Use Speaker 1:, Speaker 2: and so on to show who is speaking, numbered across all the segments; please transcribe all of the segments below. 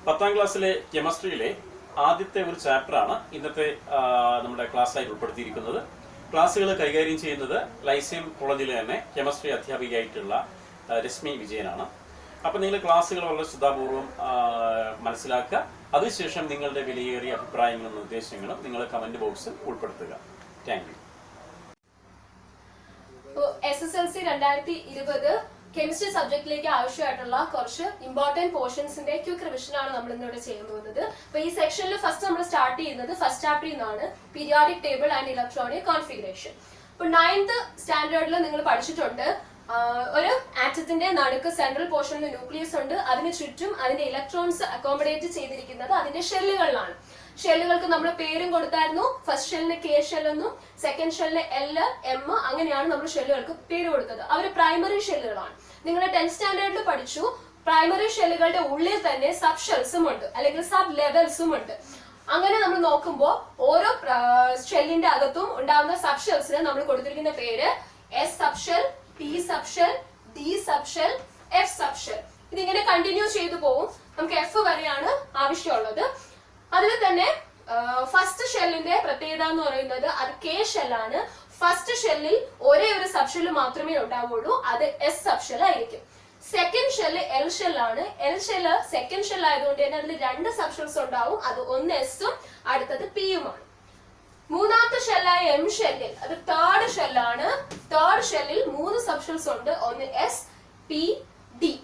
Speaker 1: 10ാം ക്ലാസ്സിലെ കെമിസ്ട്രിയിലെ ആദ്യത്തെ ഒരു ചാപ്റ്ററാണ് ഇന്നത്തെ നമ്മുടെ ക്ലാസ്സായി ഉൾപ്പെടുത്തിയിരിക്കുന്നത്. ക്ലാസ്സുകൾ കൈകാര്യം ചെയ്യുന്നത് ലൈസിയം കോളേജിലെ തന്നെ കെമിസ്ട്രി അധ്യാപികയായിട്ടുള്ള രശ്മി വിജയനാണ്. അപ്പോൾ നിങ്ങൾ ക്ലാസ്സുകൾ വളരെ ശ്രദ്ധാപൂർവം മനസ്സിലാക്കുക. അതിനുശേഷം നിങ്ങളുടെ വിലയേറിയ അഭിപ്രായങ്ങളും നിർദ്ദേശങ്ങളും നിങ്ങൾ കമന്റ് ബോക്സിൽ ഉൾപ്പെടുത്തുക. Thank you.
Speaker 2: SSLC 2020 കെമിസ്ട്രി സബ്ജക്റ്റിലേക്ക് ആവശ്യമായിട്ടുള്ള കുറച്ച് ഇമ്പോർട്ടന്റ് പോർഷൻസിന്റെ ക്വിക്ക് റിവിഷൻ ആണ് നമ്മൾ ഇന്നിവിടെ ചെയ്യാൻ പോകുന്നത്. അപ്പൊ ഈ സെക്ഷനിൽ ഫസ്റ്റ് നമ്മൾ സ്റ്റാർട്ട് ചെയ്യുന്നത് ഫസ്റ്റ് ചാപ്റ്ററിൽ നിന്നാണ്, periodic table and electronic configuration. ഇപ്പൊ 9th സ്റ്റാൻഡേർഡിൽ നിങ്ങൾ പഠിച്ചിട്ടുണ്ട്, ഒരു ആറ്റത്തിന്റെ നടുക്ക് സെൻട്രൽ പോർഷനിൽ ന്യൂക്ലിയസ് ഉണ്ട്, അതിന് ചുറ്റും അതിന്റെ ഇലക്ട്രോൺസ് അക്കോമഡേറ്റ് ചെയ്തിരിക്കുന്നത് അതിന്റെ ഷെല്ലുകളിലാണ്. ഷെല്ലുകൾക്ക് നമ്മൾ പേരും കൊടുത്തായിരുന്നു. ഫസ്റ്റ് ഷെല്ലിന് K ഷെൽ എന്നും സെക്കൻഡ് ഷെല്ലിന് L, M അങ്ങനെയാണ് നമ്മൾ ഷെല്ലുകൾക്ക് പേര് കൊടുത്തത്. അവർ പ്രൈമറി ഷെല്ലുകളാണ്. നിങ്ങൾ 10th സ്റ്റാൻഡേർഡിൽ പഠിച്ചു, പ്രൈമറി ഷെല്ലുകളുടെ ഉള്ളിൽ തന്നെ സബ് ഷെൽസും ഉണ്ട്, അല്ലെങ്കിൽ സബ് ലെവൽസും ഉണ്ട്. അങ്ങനെ നമ്മൾ നോക്കുമ്പോൾ ഓരോ ഷെല്ലിന്റെ അകത്തും ഉണ്ടാകുന്ന സബ് ഷെൽസിന് നമ്മൾ കൊടുത്തിരിക്കുന്ന പേര് S sub shell, P sub shell, D sub shell, F sub shell. ഇതിങ്ങനെ കണ്ടിന്യൂ ചെയ്തു പോകും. നമുക്ക് F വരെയാണ് ആവശ്യമുള്ളത്. അതിൽ തന്നെ ഫസ്റ്റ് ഷെല്ലിന്റെ പ്രത്യേകത എന്ന് പറയുന്നത് അത് K ഷെല്ലാണ്. ഫസ്റ്റ് ഷെല്ലിൽ ഒരേ ഒരു സബ് ഷെല്ല് മാത്രമേ ഉണ്ടാവുള്ളൂ, അത് S സബ് ഷെൽ ആയിരിക്കും. Second shell L ഷെല്ലാണ്. L shell second shell ആയതുകൊണ്ട് തന്നെ അതിൽ 2 സബ് ഷെൽസ് ഉണ്ടാവും, അത് ഒന്ന് S ഉം അടുത്തത് P യുമാണ്. മൂന്നാമത്തെ ഷെല്ലായ M ഷെല്ലിൽ അത് തേർഡ് ഷെല്ലാണ്. തേർഡ് ഷെല്ലിൽ 3 സബ് ഷെൽസ് ഉണ്ട്, ഒന്ന് S, P, D.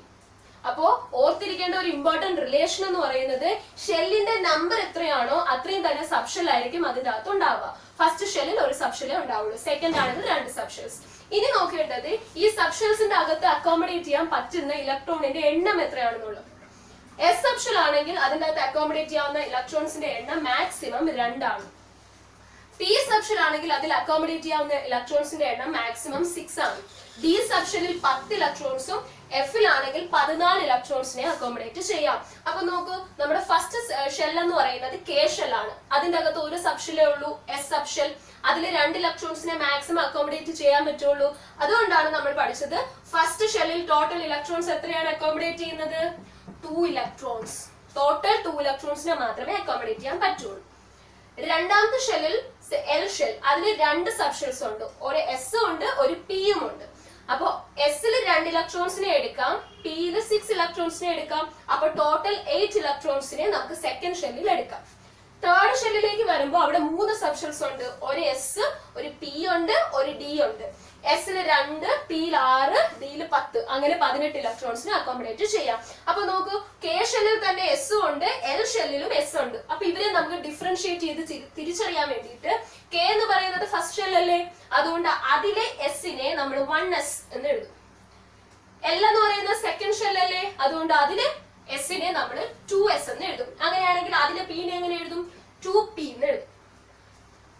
Speaker 2: അപ്പോ ഓർത്തിരിക്കേണ്ട ഒരു ഇമ്പോർട്ടന്റ് റിലേഷൻ എന്ന് പറയുന്നത് ഷെല്ലിന്റെ നമ്പർ എത്രയാണോ അത്രയും തന്നെ സബ് ഷെൽ ആയിരിക്കും അതിന്റെ അകത്ത് ഉണ്ടാവുക. ഫസ്റ്റ് ഷെല്ലിൽ ഒരു സബ് ഷെല്ലേ ഉണ്ടാവുള്ളൂ, സെക്കൻഡ് ആണെങ്കിൽ 2 സബ് ഷെൽസ്. ഇനി നോക്കേണ്ടത് ഈ സബ് ഷെൽസിന്റെ അകത്ത് അക്കോമഡേറ്റ് ചെയ്യാൻ പറ്റുന്ന ഇലക്ട്രോണിന്റെ എണ്ണം എത്രയാണെന്നുള്ളത്. S സബ് ഷെൽ ആണെങ്കിൽ അതിന്റെ അകത്ത് അക്കോമഡേറ്റ് ചെയ്യാവുന്ന ഇലക്ട്രോൺസിന്റെ എണ്ണം മാക്സിമം 2 ആണ്. P സബ് ഷെൽ ആണെങ്കിൽ അതിൽ അക്കോമഡേറ്റ് ചെയ്യാവുന്ന ഇലക്ട്രോൺസിന്റെ എണ്ണം മാക്സിമം 6 ആണ്. D സബ് ഷെല്ലിൽ 10 ഇലക്ട്രോൺസും F-ലാണെങ്കിൽ 14 ഇലക്ട്രോൺസിനെ അക്കോമഡേറ്റ് ചെയ്യാം. അപ്പൊ നോക്കൂ, നമ്മുടെ ഫസ്റ്റ് ഷെൽ എന്ന് പറയുന്നത് K ഷെൽ ആണ്. അതിന്റെ അകത്ത് ഒരു സബ് ഷെല്ലേ ഉള്ളൂ, S സബ് ഷെൽ. അതിൽ 2 ഇലക്ട്രോൺസിനെ മാക്സിമം അക്കോമഡേറ്റ് ചെയ്യാൻ പറ്റുള്ളൂ. അതുകൊണ്ടാണ് നമ്മൾ പഠിച്ചത് ഫസ്റ്റ് ഷെല്ലിൽ ടോട്ടൽ ഇലക്ട്രോൺസ് എത്രയാണ് അക്കോമഡേറ്റ് ചെയ്യുന്നത്? 2 ഇലക്ട്രോൺസ്. ടോട്ടൽ 2 ഇലക്ട്രോൺസിനെ മാത്രമേ അക്കോമഡേറ്റ് ചെയ്യാൻ പറ്റുള്ളൂ. രണ്ടാമത്തെ ഷെല്ലിൽ L ഷെൽ, അതിന് 2 സബ് ഷെൽസ് ഉണ്ട്, ഒരു S ഉണ്ട്, ഒരു P യും ഉണ്ട്. അപ്പൊ S-ൽ 2 ഇലക്ട്രോൺസിനെ എടുക്കാം, P-ൽ 6 ഇലക്ട്രോൺസിനെ എടുക്കാം. അപ്പൊ ടോട്ടൽ 8 ഇലക്ട്രോൺസിനെ നമുക്ക് സെക്കൻഡ് ഷെല്ലിൽ എടുക്കാം. തേർഡ് ഷെല്ലിലേക്ക് വരുമ്പോൾ അവിടെ 3 സബ് ഷെൽസ് ഉണ്ട്, ഒരു S, ഒരു P ഉണ്ട്, ഒരു D ഉണ്ട്. S-ൽ 2, P-ൽ 6, D-ൽ 10, അങ്ങനെ 18 ഇലക്ട്രോൺസിനെ അക്കോമഡേറ്റ് ചെയ്യാം. അപ്പൊ നോക്കൂ, K ഷെല്ലിൽ തന്നെ S ഉണ്ട്, L ഷെല്ലിലും S ഉണ്ട്. അപ്പൊ ഇവരെ നമുക്ക് ഡിഫറൻഷിയേറ്റ് ചെയ്ത് തിരിച്ചറിയാൻ വേണ്ടിയിട്ട് K എന്ന് പറയുന്നത് ഫസ്റ്റ് ഷെൽ അല്ലേ, അതുകൊണ്ട് അതിലെ S-നെ നമ്മൾ 1S എന്ന് എഴുതും. L എന്ന് പറയുന്നത് സെക്കൻഡ് ഷെൽ അല്ലേ, അതുകൊണ്ട് അതിലെ S-നെ നമ്മൾ 2S എന്ന് എഴുതും. അങ്ങനെയാണെങ്കിൽ അതിലെ P-നെ എങ്ങനെ എഴുതും? 2P എന്ന് എഴുതും.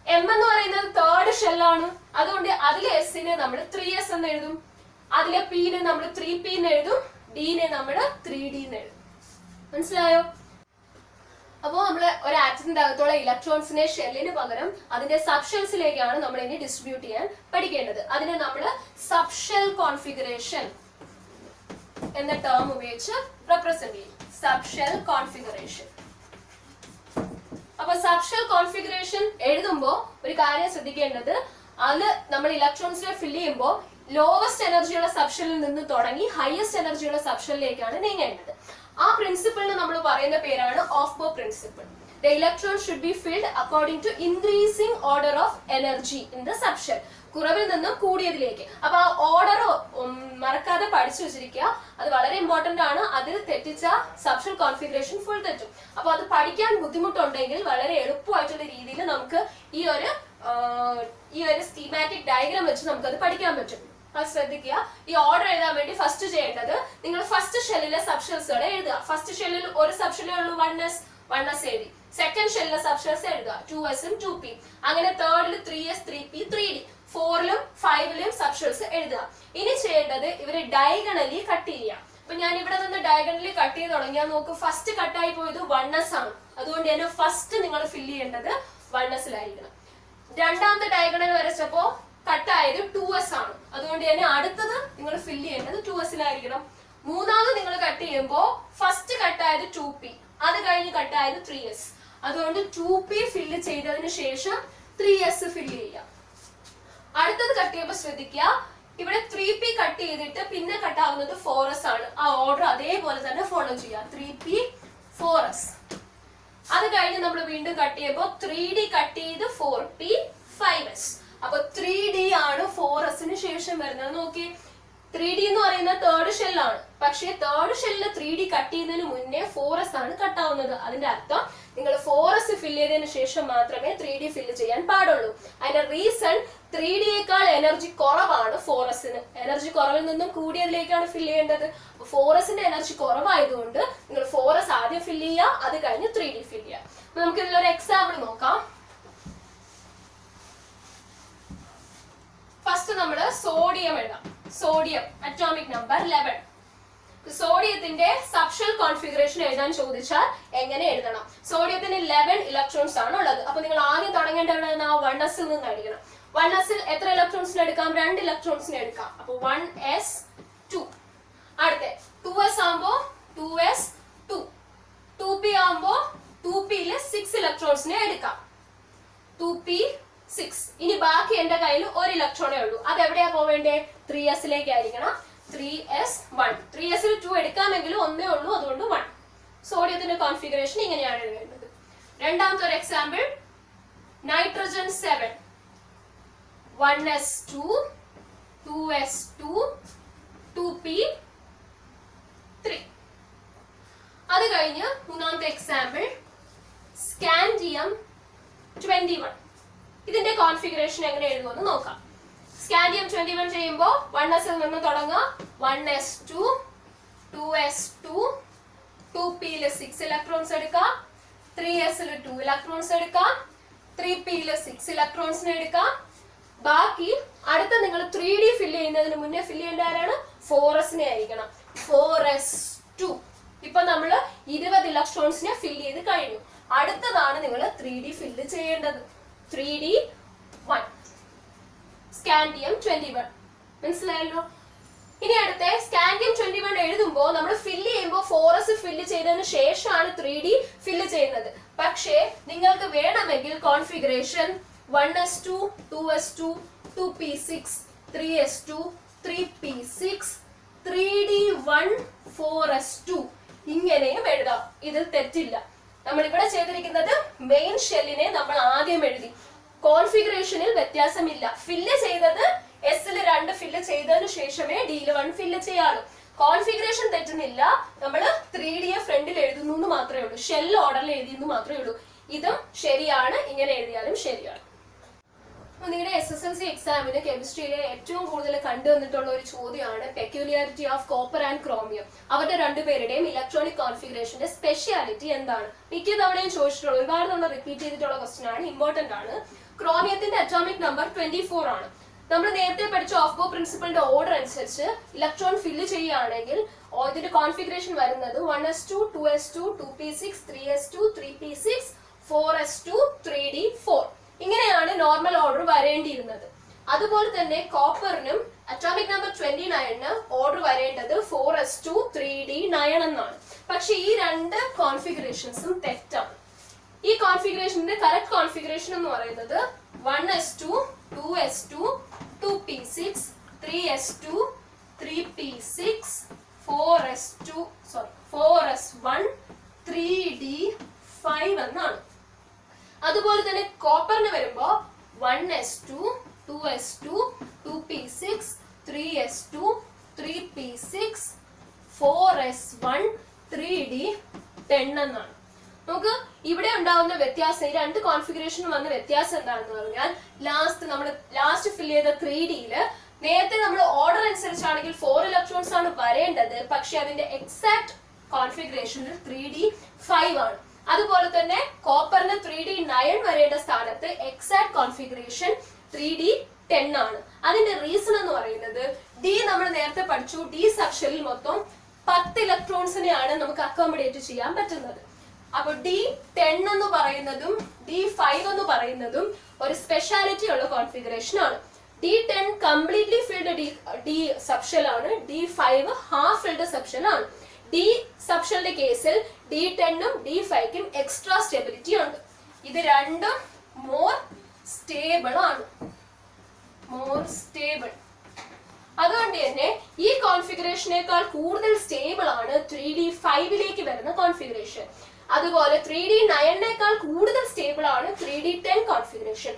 Speaker 2: M എന്ന് പറയുന്നത് തേർഡ് ഷെല്ലാണ്, അതുകൊണ്ട് അതിലെ S-നെ നമ്മൾ 3S എന്ന് എഴുതും. അതിലെ P-നെ നമ്മൾ 3P എന്ന് എഴുതും. D-നെ നമ്മൾ 3D എന്ന് എഴുതും. മനസ്സിലായോ? അപ്പോ നമ്മള് ഒരു ആറ്റത്തിന്റെ അകത്തുള്ള ഇലക്ട്രോൺസിനെ ഷെല്ലിന് പകരം അതിന്റെ സബ് ഷെൽസിലേക്കാണ് നമ്മൾ ഇനി ഡിസ്ട്രിബ്യൂട്ട് ചെയ്യാൻ പഠിക്കേണ്ടത്. അതിനെ നമ്മൾ സബ് ഷെൽ കോൺഫിഗറേഷൻ എന്ന ടേം ഉപയോഗിച്ച് റെപ്രസെന്റ് ചെയ്യും. Sub shell configuration. അപ്പൊ സബ് ഷെൽ കോൺഫിഗറേഷൻ എഴുതുമ്പോൾ ഒരു കാര്യം ശ്രദ്ധിക്കേണ്ടത്, അതിൽ നമ്മൾ ഇലക്ട്രോൺസിനെ ഫില്ല് ചെയ്യുമ്പോൾ ലോവസ്റ്റ് എനർജിയുള്ള സബ് ഷെല്ലിൽ നിന്ന് തുടങ്ങി ഹയസ്റ്റ് എനർജിയുള്ള സബ് ഷെല്ലിലേക്കാണ് നീങ്ങേണ്ടത്. ആ പ്രിൻസിപ്പിളിന് നമ്മൾ പറയുന്ന പേരാണ് ഓഫ് ബോ principle. The electron should be filled according to increasing order of energy in the subshell. കുറവിൽ നിന്നും കൂടിയതിലേക്ക്. അപ്പൊ ആ ഓർഡർ മറക്കാതെ പഠിച്ചു വെച്ചിരിക്കുക, അത് വളരെ ഇമ്പോർട്ടന്റ് ആണ്. അതിൽ തെറ്റിച്ച സബ്ഷെൽ കോൺഫിഗറേഷൻ ഫുൾ തെറ്റും. അപ്പൊ അത് പഠിക്കാൻ ബുദ്ധിമുട്ടുണ്ടെങ്കിൽ വളരെ എളുപ്പമായിട്ടുള്ള രീതിയിൽ നമുക്ക് ഈ ഒരു സ്കീമാറ്റിക് ഡയഗ്രാം വെച്ച് നമുക്കത് പഠിക്കാൻ പറ്റും. അത് ശ്രദ്ധിക്കുക. ഈ ഓർഡർ എഴുതാൻ വേണ്ടി ഫസ്റ്റ് ചെയ്യേണ്ടത്, നിങ്ങൾ ഫസ്റ്റ് ഷെല്ലിലെ സബ് ഷെൽസുകളെ എഴുതുക. ഫസ്റ്റ് ഷെല്ലിൽ ഒരു സബ് ഷെല്ലേ ഉള്ളൂ, 1S എഴുതി. സെക്കൻഡ് ഷെല്ലിലെ സബ് ഷെൽസ് എഴുതുക, 2S ഉം 2P. അങ്ങനെ തേർഡിൽ 3S, 3P, 3D. 4-ലും 5-ലും sub shells എഴുതുക. ഇനി ചെയ്യേണ്ടത് ഇവരെ ഡയഗണലി കട്ട് ചെയ്യുക. അപ്പൊ ഞാൻ ഇവിടെ നിന്ന് ഡയഗണലി കട്ട് ചെയ്ത് തുടങ്ങിയാൽ നോക്ക്, ഫസ്റ്റ് കട്ടായി പോയത് 1S ആണ്. അതുകൊണ്ട് തന്നെ ഫസ്റ്റ് നിങ്ങൾ ഫില്ല് ചെയ്യേണ്ടത് 1S-ലായിരിക്കണം. രണ്ടാമത്തെ ഡയഗണൽ വരച്ചപ്പോ കട്ടായത് 2S ആണ്. അതുകൊണ്ട് തന്നെ അടുത്തത് നിങ്ങൾ ഫില്ല് ചെയ്യേണ്ടത് 2S-ലായിരിക്കണം. മൂന്നാമത് നിങ്ങൾ കട്ട് ചെയ്യുമ്പോൾ ഫസ്റ്റ് കട്ടായത് 2P, അത് കഴിഞ്ഞ് കട്ടായത് 3s. അതുകൊണ്ട് 2p ഫില്ല് ചെയ്തതിന് ശേഷം 3s ഫില്ല് ചെയ്യാം. അടുത്തത് കട്ട് ചെയ്യുമ്പോൾ ശ്രദ്ധിക്കുക, ഇവിടെ 3p കട്ട് ചെയ്തിട്ട് പിന്നെ കട്ടാവുന്നത് 4s ആണ്. ആ ഓർഡർ അതേപോലെ തന്നെ ഫോളോ ചെയ്യാം. 3p 4s. അത് കഴിഞ്ഞ് നമ്മൾ വീണ്ടും കട്ട് ചെയ്യുമ്പോൾ 3d കട്ട് ചെയ്ത് 4p 5s. അപ്പൊ 3d ആണ് 4sന് ശേഷം വരുന്നത്. നോക്കി, 3d എന്ന് പറയുന്ന തേർഡ് ഷെല്ലാണ്. പക്ഷേ തേർഡ് ഷെല്ലിൽ 3d കട്ട് ചെയ്യുന്നതിന് മുന്നേ 4s ആണ് കട്ടാവുന്നത്. അതിന്റെ അർത്ഥം നിങ്ങൾ 4s ഫില്ല് ചെയ്തതിന് ശേഷം മാത്രമേ 3d ഫില്ല് ചെയ്യാൻ പാടുള്ളൂ. അതിന്റെ റീസൺ 3dയേക്കാൾ എനർജി കുറവാണ് 4sന്. എനർജി കുറവിൽ നിന്നും കൂടിയതിലേക്കാണ് ഫില്ല് ചെയ്യേണ്ടത്. 4sന്റെ എനർജി കുറവായതുകൊണ്ട് നിങ്ങൾ 4s ആദ്യം ഫില്ല് ചെയ്യുക, അത് കഴിഞ്ഞ് 3d ഫില്ല് ചെയ്യുക. അപ്പൊ നമുക്ക് ഇതിലൊരു എക്സാമ്പിൾ നോക്കാം. ഫസ്റ്റ് നമ്മൾ സോഡിയം എഴുതാം. Sodium atomic number 11. സോഡിയത്തിന്റെ സബ്ഷെൽ കോൺഫിഗറേഷൻ എഴുതാൻ ചോദിച്ചാൽ എങ്ങനെ എഴുതണം? സോഡിയത്തിന് 11 ഇലക്ട്രോൺസ് ആണ് ഉള്ളത്. അപ്പൊ നിങ്ങൾ ആദ്യം തുടങ്ങേണ്ട എവിടെ 1s നിന്ന് അടിക്കണം. 1s എത്ര ഇലക്ട്രോൺസിന് എടുക്കാം? 2 ഇലക്ട്രോൺസിന് എടുക്കാം. അപ്പൊ 1s2. അടുത്ത 2s ആകുമ്പോ 2s2. 2p ആകുമ്പോ 2p 6 ഇലക്ട്രോൺസിനെ എടുക്കാം. 2p6. ഇനി ബാക്കി എന്റെ കയ്യിൽ ഒരു ഇലക്ട്രോണേ ഉള്ളൂ. അത് എവിടെയാ പോവേണ്ടേ? 3s ആയിരിക്കണം. 3s1. 3s 2 എടുക്കാമെങ്കിലും ഒന്നേ ഉള്ളൂ, അതുകൊണ്ട് 1. സോഡിയത്തിന്റെ കോൺഫിഗറേഷൻ ഇങ്ങനെയാണ് എഴുതേണ്ടത്. രണ്ടാമത്തെ ഒരു example, nitrogen 7. 1s2 2s2 2p3. അത് കഴിഞ്ഞ് മൂന്നാമത്തെ എക്സാമ്പിൾ, സ്കാൻഡിയം 21. ഇതിന്റെ കോൺഫിഗറേഷൻ എങ്ങനെ എഴുതുമെന്ന് നോക്കാം. സ്കാൻഡിയം 21 ചെയ്യുമ്പോൾ 1s നിന്ന് തുടങ്ങുക. 1s2 2s2 2p 6 ഇലക്ട്രോൺസ് എടുക്കാം. 3s 2 ഇലക്ട്രോൺസ് എടുക്കാം. 3p 6 ഇലക്ട്രോൺസിനെ എടുക്കാം. ബാക്കി അടുത്ത നിങ്ങൾ 3d ഫില്ല് ചെയ്യുന്നതിന് മുന്നേ ഫില്ല് ചെയ്യേണ്ട ആരാണ്? 4sനെ ആയിരിക്കണം. 4s2. ഇപ്പൊ നമ്മൾ 20 ഇലക്ട്രോൺസിനെ ഫില്ല് ചെയ്ത് കഴിഞ്ഞു. അടുത്തതാണ് നിങ്ങൾ 3d ഫില്ല് ചെയ്യേണ്ടത്. 3d1 scandium 21. മനസ്സിലായല്ലോ? ഇനി അടുത്ത സ്കാൻഡിയം 21 എഴുതുമ്പോൾ നമ്മൾ ഫില്ല് ചെയ്യുമ്പോൾ 4s ഫില്ല് ചെയ്തതിന് ശേഷമാണ് 3d ഫില്ല് ചെയ്യുന്നത്. പക്ഷേ നിങ്ങൾക്ക് വേണമെങ്കിൽ configuration 1s2 2s2 2p6 3s2 3p6 3d1 4s2 ഇങ്ങനെയും എഴുതാം. ഇതിൽ തെറ്റില്ല. നമ്മൾ ഇവിടെ ചെയ്തിരിക്കുന്നത് മെയിൻ ഷെല്ലിനെ നമ്മൾ ആദ്യം എഴുതി. കോൺഫിഗറേഷനിൽ വ്യത്യാസമില്ല. ഫില്ല് ചെയ്തത് എസിൽ 2 ഫില്ല് ചെയ്തതിനു ശേഷമേ ഡിയിൽ 1 ഫില്ല് ചെയ്യാളൂ. കോൺഫിഗറേഷൻ തെറ്റുന്നില്ല. നമ്മൾ 3d ഫ്രണ്ടിൽ എഴുതുന്നു എന്ന് മാത്രമേ ഉള്ളൂ. ഷെൽ ഓർഡറിൽ എഴുതിയെന്ന് മാത്രമേ ഉള്ളൂ. ഇതും ശരിയാണ്, ഇങ്ങനെ എഴുതിയാലും ശരിയാണ്. നിങ്ങളുടെ SSLC എക്സാമിന് കെമിസ്ട്രിയിലെ ഏറ്റവും കൂടുതൽ കണ്ടുവന്നിട്ടുള്ള ഒരു ചോദ്യമാണ് peculiarity of copper and chromium. അവരുടെ രണ്ടുപേരുടെയും ഇലക്ട്രോണിക് കോൺഫിഗറേഷന്റെ സ്പെഷ്യാലിറ്റി എന്താണ്? മിക്ക തവണയും ചോദിച്ചിട്ടുള്ള, ഒരുപാട് തവണ റിപ്പീറ്റ് ചെയ്തിട്ടുള്ള ക്വസ്റ്റ്യൻ ആണ്, ഇമ്പോർട്ടന്റ് ആണ്. ക്രോമിയത്തിന്റെ അറ്റോമിക് നമ്പർ 24 ആണ്. നമ്മൾ നേരത്തെ പഠിച്ച ഓഫ് ബോ പ്രിൻസിപ്പളിന്റെ ഓർഡർ അനുസരിച്ച് ഇലക്ട്രോൺ ഫില്ല് ചെയ്യുകയാണെങ്കിൽ ഇതിന്റെ കോൺഫിഗറേഷൻ വരുന്നത് 1s2 2s2 2p6 3s2 3p6 4s2 3d4. ഇങ്ങനെയാണ് നോർമൽ ഓർഡർ വരേണ്ടിയിരുന്നത്. അതുപോലെ തന്നെ കോപ്പറിനും അറ്റോമിക് നമ്പർ 29 ഓർഡർ വരേണ്ടത് 4s2 3d9 എന്നാണ്. പക്ഷെ ഈ രണ്ട് കോൺഫിഗറേഷൻസും തെറ്റാണ്. ഈ കോൺഫിഗറേഷന്റെ കറക്റ്റ് കോൺഫിഗറേഷൻ എന്ന് പറയുന്നത് 1s2 2s2 2p6 3s2 3p6 4s1 3d5 എന്നാണ്. അതുപോലെ തന്നെ കോപ്പറിന് വരുമ്പോ 1s2 2s2 2p6 3s2 3p6 4s1 3d10 എന്നാണ്. നമുക്ക് ഇവിടെ ഉണ്ടാവുന്ന വ്യത്യാസം, ഈ രണ്ട് കോൺഫിഗറേഷനും വന്ന വ്യത്യാസം എന്താണെന്ന് പറഞ്ഞാൽ, ലാസ്റ്റ് ഫില്ല് ചെയ്ത 3dയില് നേരത്തെ നമ്മൾ ഓർഡർ അനുസരിച്ചാണെങ്കിൽ 4 ഇലക്ട്രോൺസ് ആണ് വരേണ്ടത്. പക്ഷെ അതിന്റെ എക്സാക്ട് കോൺഫിഗറേഷനിൽ 3d5 ആണ്. അതുപോലെ തന്നെ കോപ്പറിന് 3d9 വരേണ്ട സ്ഥാനത്ത് എക്സാക്ട് കോൺഫിഗറേഷൻ 3d10 ആണ്. അതിന്റെ റീസൺ എന്ന് പറയുന്നത്, ഡി നമ്മൾ നേരത്തെ പഠിച്ചു, ഡി സബ്ഷെല്ലിൽ മൊത്തം 10 ഇലക്ട്രോൺസിനെയാണ് നമുക്ക് അക്കോമഡേറ്റ് ചെയ്യാൻ പറ്റുന്നത്. അപ്പൊ D10 എന്ന് പറയുന്നതും D5 എന്ന് പറയുന്നതും ഒരു സ്പെഷ്യാലിറ്റി ഉള്ള കോൺഫിഗറേഷൻ ആണ്. D10 completely filled D subshell ആണ്. D5 ഹാഫ് ഫിൽഡ് സബ്ഷെൽ ആണ്. ഡി സബ്ഷെല്ലിന്റെ കേസിൽ D10 D5 എക്സ്ട്രാ സ്റ്റെബിലിറ്റി ഉണ്ട്. ഇത് രണ്ടും മോർ സ്റ്റേബിൾ ആണ്. More stable. അതുകൊണ്ട് തന്നെ ഈ കോൺഫിഗറേഷനേക്കാൾ കൂടുതൽ സ്റ്റേബിൾ ആണ് 3D5 വരുന്ന കോൺഫിഗറേഷൻ. അതുപോലെ 3D9 കൂടുതൽ സ്റ്റേബിൾ ആണ് 3D10 കോൺഫിഗറേഷൻ.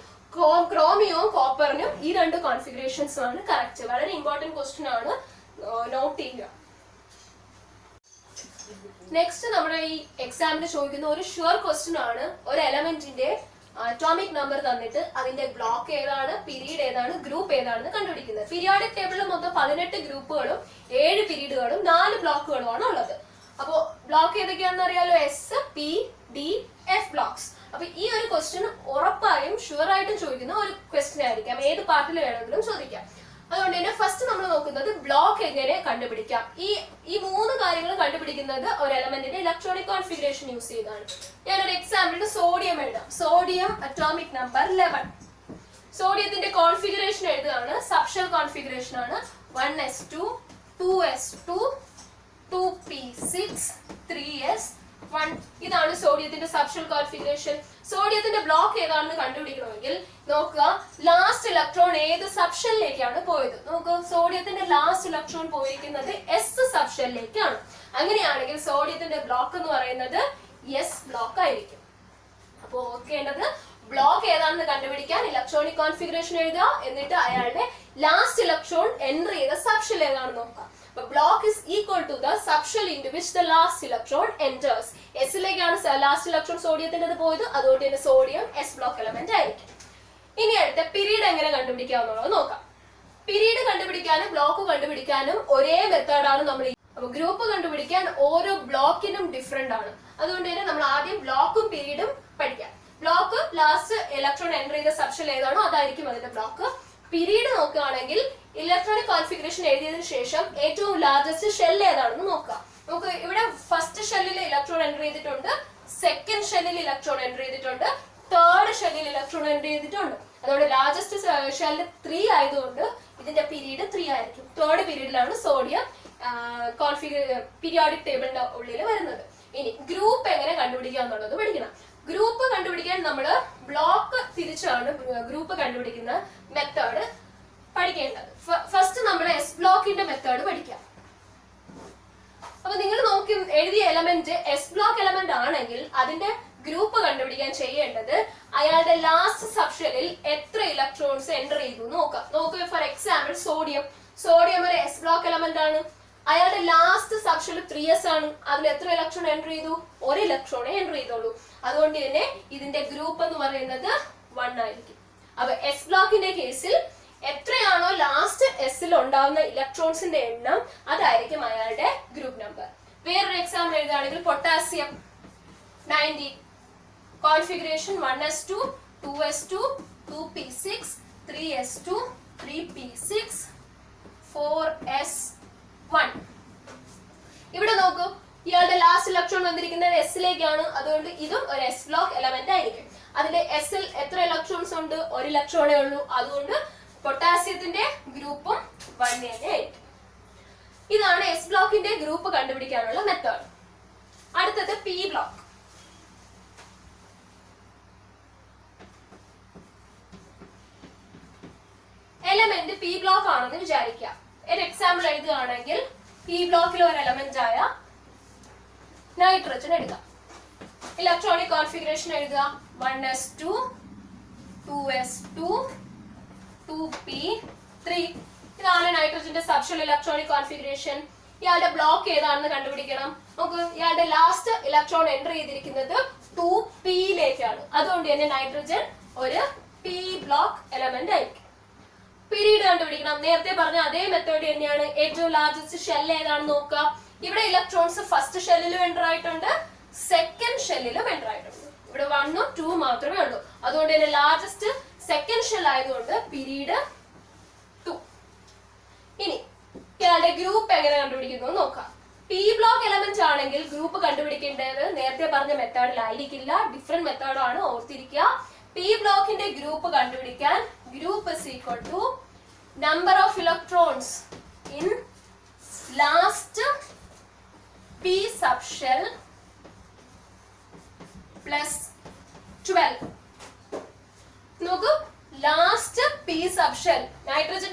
Speaker 2: ക്രോമിയവും കോപ്പറിനും ഈ രണ്ട് കോൺഫിഗറേഷൻസും ആണ് കറക്റ്റ്. വളരെ ഇമ്പോർട്ടന്റ് ക്വസ്റ്റ്യൻ ആണ്, നോട്ട് ചെയ്യുക. നെക്സ്റ്റ് നമ്മുടെ ഈ എക്സാമിന് ചോദിക്കുന്ന ഒരു ഷുവർ ക്വസ്റ്റ്യൻ ആണ്. ഒരു എലമെന്റിന്റെ അറ്റോമിക് നമ്പർ തന്നിട്ട് അതിന്റെ ബ്ലോക്ക് ഏതാണ്, പീരീഡ് ഏതാണ്, ഗ്രൂപ്പ് ഏതാണെന്ന് കണ്ടുപിടിക്കുന്നത്. പീരിയോഡിക് ടേബിളിൽ മൊത്തം 18 ഗ്രൂപ്പുകളും 7 പീരീഡുകളും 4 ബ്ലോക്കുകളുമാണ് ഉള്ളത്. അപ്പോ ബ്ലോക്ക് ഏതൊക്കെയാണെന്ന് അറിയാലോ, S, P, D, F blocks. അപ്പൊ ഈ ഒരു ക്വസ്റ്റ്യൻ ഉറപ്പായും ഷുവർ ആയിട്ടും ചോദിക്കുന്ന ഒരു ക്വസ്റ്റ്യൻ ആയിരിക്കാം, ഏത് പാർട്ടിൽ വേണമെങ്കിലും ചോദിക്കാം. അതുകൊണ്ട് തന്നെ ഫസ്റ്റ് നമ്മൾ നോക്കുന്നത് ബ്ലോക്ക് എങ്ങനെ കണ്ടുപിടിക്കാം. ഈ 3 കാര്യങ്ങൾ കണ്ടുപിടിക്കുന്നത് ഒരു എലമെന്റിന്റെ ഇലക്ട്രോണിക് കോൺഫിഗറേഷൻ യൂസ് ചെയ്താണ്. ഞാനൊരു എക്സാമ്പിളിന് സോഡിയം എഴുതാം. Sodium atomic number 11. സോഡിയത്തിന്റെ കോൺഫിഗറേഷൻ എഴുതുകയാണ്. സബ്ഷെൽ കോൺഫിഗറേഷൻ ആണ് 1s2 2s2 2p6 3s1. ഇതാണ് സോഡിയത്തിന്റെ സബ്ഷെൽ കോൺഫിഗറേഷൻ. സോഡിയത്തിന്റെ ബ്ലോക്ക് ഏതാണെന്ന് കണ്ടുപിടിക്കണമെങ്കിൽ നോക്കുക, ലാസ്റ്റ് ഇലക്ട്രോൺ ഏത് സബ്ഷെല്ലിലേക്കാണ് പോയത്. നോക്കുക, സോഡിയത്തിന്റെ ലാസ്റ്റ് ഇലക്ട്രോൺ പോയിരിക്കുന്നത് എസ് സബ്ഷെല്ലിലേക്കാണ്. അങ്ങനെയാണെങ്കിൽ സോഡിയത്തിന്റെ ബ്ലോക്ക് എന്ന് പറയുന്നത് എസ് ബ്ലോക്ക് ആയിരിക്കും. അപ്പോ ഓർക്കേണ്ടത്, ബ്ലോക്ക് ഏതാണെന്ന് കണ്ടുപിടിക്കാൻ ഇലക്ട്രോണിക് കോൺഫിഗറേഷൻ എഴുതുക, എന്നിട്ട് അയാളുടെ ലാസ്റ്റ് ഇലക്ട്രോൺ എൻറ്റർ ചെയ്ത സബ്ഷെൽ ഏതാണെന്ന് നോക്കാം. Block is equal to the subshell into which the last electron enters. S ലേക്കാണ് ലാസ്റ്റ് ഇലക്ട്രോൺ സോഡിയത്തിന്റെ പോയത്, അതുകൊണ്ട് തന്നെ സോഡിയം എസ് ബ്ലോക്ക് എലമെന്റ് ആയിരിക്കും. ഇനി അടുത്ത പീരീഡ് എങ്ങനെ കണ്ടുപിടിക്കാവുന്നത് നോക്കാം. പീരീഡ് കണ്ടുപിടിക്കാനും ബ്ലോക്ക് കണ്ടുപിടിക്കാനും ഒരേ മെത്തേഡാണ് നമ്മൾ. അപ്പൊ ഗ്രൂപ്പ് കണ്ടുപിടിക്കാൻ ഓരോ ബ്ലോക്കിനും ഡിഫറെന്റ് ആണ്. അതുകൊണ്ട് തന്നെ നമ്മൾ ആദ്യം ബ്ലോക്കും പീരീഡും പഠിക്കാം. ബ്ലോക്ക് ലാസ്റ്റ് ഇലക്ട്രോൺ എൻറ്റർ ചെയ്ത സബ്ഷെൽ ഏതാണോ അതായിരിക്കും അതിന്റെ ബ്ലോക്ക്. പീരീഡ് നോക്കുകയാണെങ്കിൽ ഇലക്ട്രോണിക് കോൺഫിഗറേഷൻ എഴുതിയതിനു ശേഷം ഏറ്റവും ലാർജസ്റ്റ് ഷെൽ ഏതാണെന്ന് നോക്കാം. നമുക്ക് ഇവിടെ ഫസ്റ്റ് ഷെല്ലിൽ ഇലക്ട്രോൺ എൻറ്റർ ചെയ്തിട്ടുണ്ട്, സെക്കൻഡ് ഷെല്ലിൽ ഇലക്ട്രോൺ എൻറ്റർ ചെയ്തിട്ടുണ്ട്, തേർഡ് ഷെല്ലിൽ ഇലക്ട്രോൺ എൻറ്റർ ചെയ്തിട്ടുണ്ട്. അതുകൊണ്ട് ലാർജസ്റ്റ് ഷെല്ല് 3 ആയതുകൊണ്ട് ഇതിന്റെ പീരീഡ് 3 ആയിരിക്കും. തേർഡ് പീരീഡിലാണ് സോഡിയം പീരിയോഡിക് ടേബിളിന്റെ ഉള്ളിൽ വരുന്നത്. ഇനി ഗ്രൂപ്പ് എങ്ങനെ കണ്ടുപിടിക്കുക എന്നുള്ളത് പഠിക്കണം. ഗ്രൂപ്പ് കണ്ടുപിടിക്കാൻ നമ്മൾ ബ്ലോക്ക് തിരിച്ചാണ് ഗ്രൂപ്പ് കണ്ടുപിടിക്കുന്ന മെത്തേഡ് പഠിക്കേണ്ടത്. ഫസ്റ്റ് നമ്മൾ എസ് ബ്ലോക്കിന്റെ മെത്തേഡ് പഠിക്കാം. അപ്പൊ നിങ്ങൾ നോക്കി എഴുതിയ എലമെന്റ് എസ് ബ്ലോക്ക് എലമെന്റ് ആണെങ്കിൽ അതിന്റെ ഗ്രൂപ്പ് കണ്ടുപിടിക്കാൻ ചെയ്യേണ്ടത് അയാളുടെ ലാസ്റ്റ് സബ്ഷെല്ലിൽ എത്ര ഇലക്ട്രോൺസ് എൻറ്റർ ചെയ്തു നോക്കാം. നോക്കുക, ഫോർ എക്സാമ്പിൾ സോഡിയം ഒരു എസ് ബ്ലോക്ക് എലമെന്റ് ആണ്. അയാളുടെ ലാസ്റ്റ് സബ്ഷെൽ 3s ആണ്. അതിൽ എത്ര ഇലക്ട്രോൺ എൻറ്റർ ചെയ്തു? 1 ഇലക്ട്രോണേ എൻറ്റർ ചെയ്തോളൂ. അതുകൊണ്ട് തന്നെ ഇതിന്റെ ഗ്രൂപ്പ് എന്ന് പറയുന്നത് 1 ആയിരിക്കും. അപ്പൊ എസ് ബ്ലോക്കിന്റെ കേസിൽ എത്രയാണോ ലാസ്റ്റ് എസിൽ ഉണ്ടാവുന്ന ഇലക്ട്രോൺസിന്റെ എണ്ണം അതായിരിക്കും അയാളുടെ ഗ്രൂപ്പ് നമ്പർ. വേറൊരു എക്സാമ്പിൾ എഴുതുകയാണെങ്കിൽ potassium 19, configuration 1s2 2s2 2p6 3s2 3p6 4s1. ഇവിടെ നോക്കൂ, ഇയാളുടെ ലാസ്റ്റ് ഇലക്ട്രോൺ വന്നിരിക്കുന്നത് എസിലേക്കാണ്. അതുകൊണ്ട് ഇതും ഒരു എസ് ബ്ലോക്ക് എലമെന്റ് ആയിരിക്കും. അതിന്റെ എസിൽ എത്ര ഇലക്ട്രോൺസ് ഉണ്ട്? 1 ഇലക്ട്രോണേ ഉള്ളൂ. അതുകൊണ്ട് പൊട്ടാസ്യത്തിന്റെ ഗ്രൂപ്പും 1 തന്നെ ആയിരിക്കും. ഇതാണ് എസ് ബ്ലോക്കിന്റെ ഗ്രൂപ്പ് കണ്ടുപിടിക്കാനുള്ള മെത്തേഡ്. അടുത്തത് P block. Element P block ആണെന്ന് വിചാരിക്കാം. ഒരു എക്സാമ്പിൾ എഴുതുകയാണെങ്കിൽ പി ബ്ലോക്കിലെ ഒരു എലമെന്റ് ആയ നൈട്രജൻ എടുക്കാം. ഇലക്ട്രോണിക് കോൺഫിഗറേഷൻ എഴുതുക 1s2 2s2 2p3. ഇതാണ് നൈട്രജന്റെ സബ്ഷെൽ ഇലക്ട്രോണിക് കോൺഫിഗറേഷൻ. ഇയാളുടെ ബ്ലോക്ക് ഏതാണെന്ന് കണ്ടുപിടിക്കണം. നമുക്ക് ഇയാളുടെ ലാസ്റ്റ് ഇലക്ട്രോൺ എൻറ്റർ ചെയ്തിരിക്കുന്നത് 2p-ലേക്കാണ്. അതുകൊണ്ട് തന്നെ നൈട്രജൻ ഒരു പി ബ്ലോക്ക് എലമെന്റ് ആയിരിക്കും. പീരീഡ് കണ്ടുപിടിക്കണം. നേരത്തെ പറഞ്ഞ അതേ മെത്തേഡ് തന്നെയാണ്. ഏറ്റവും ലാർജസ്റ്റ് ഷെൽ ഏതാണെന്ന് നോക്കുക. ഇവിടെ ഇലക്ട്രോൺസ് ഫസ്റ്റ് ഷെല്ലിലും എൻറ്റർ ആയിട്ടുണ്ട്, സെക്കൻഡ് ഷെല്ലിലും എൻറ്റർ ആയിട്ടുണ്ട്. ഇവിടെ 1 ഉം 2 മാത്രമേ ഉള്ളൂ. അതുകൊണ്ട് തന്നെ ലാർജസ്റ്റ് സെക്കൻഡ് ഷെൽ ആയതുകൊണ്ട് പീരീഡ് 2. ഇനി ഇയാളുടെ ഗ്രൂപ്പ് എങ്ങനെ കണ്ടുപിടിക്കുന്നു നോക്കാം. പി ബ്ലോക്ക് എലമെന്റ് ആണെങ്കിൽ ഗ്രൂപ്പ് കണ്ടുപിടിക്കേണ്ടത് നേരത്തെ പറഞ്ഞ മെത്തേഡിലായിരിക്കില്ല, ഡിഫറെന്റ് മെത്തേഡാണ്, ഓർത്തിരിക്കുക. പി ബ്ലോക്കിന്റെ ഗ്രൂപ്പ് കണ്ടുപിടിക്കാൻ group is equal to number of electrons in last p subshell plus 12. നോക്കൂ, ലാസ്റ്റ് p subshell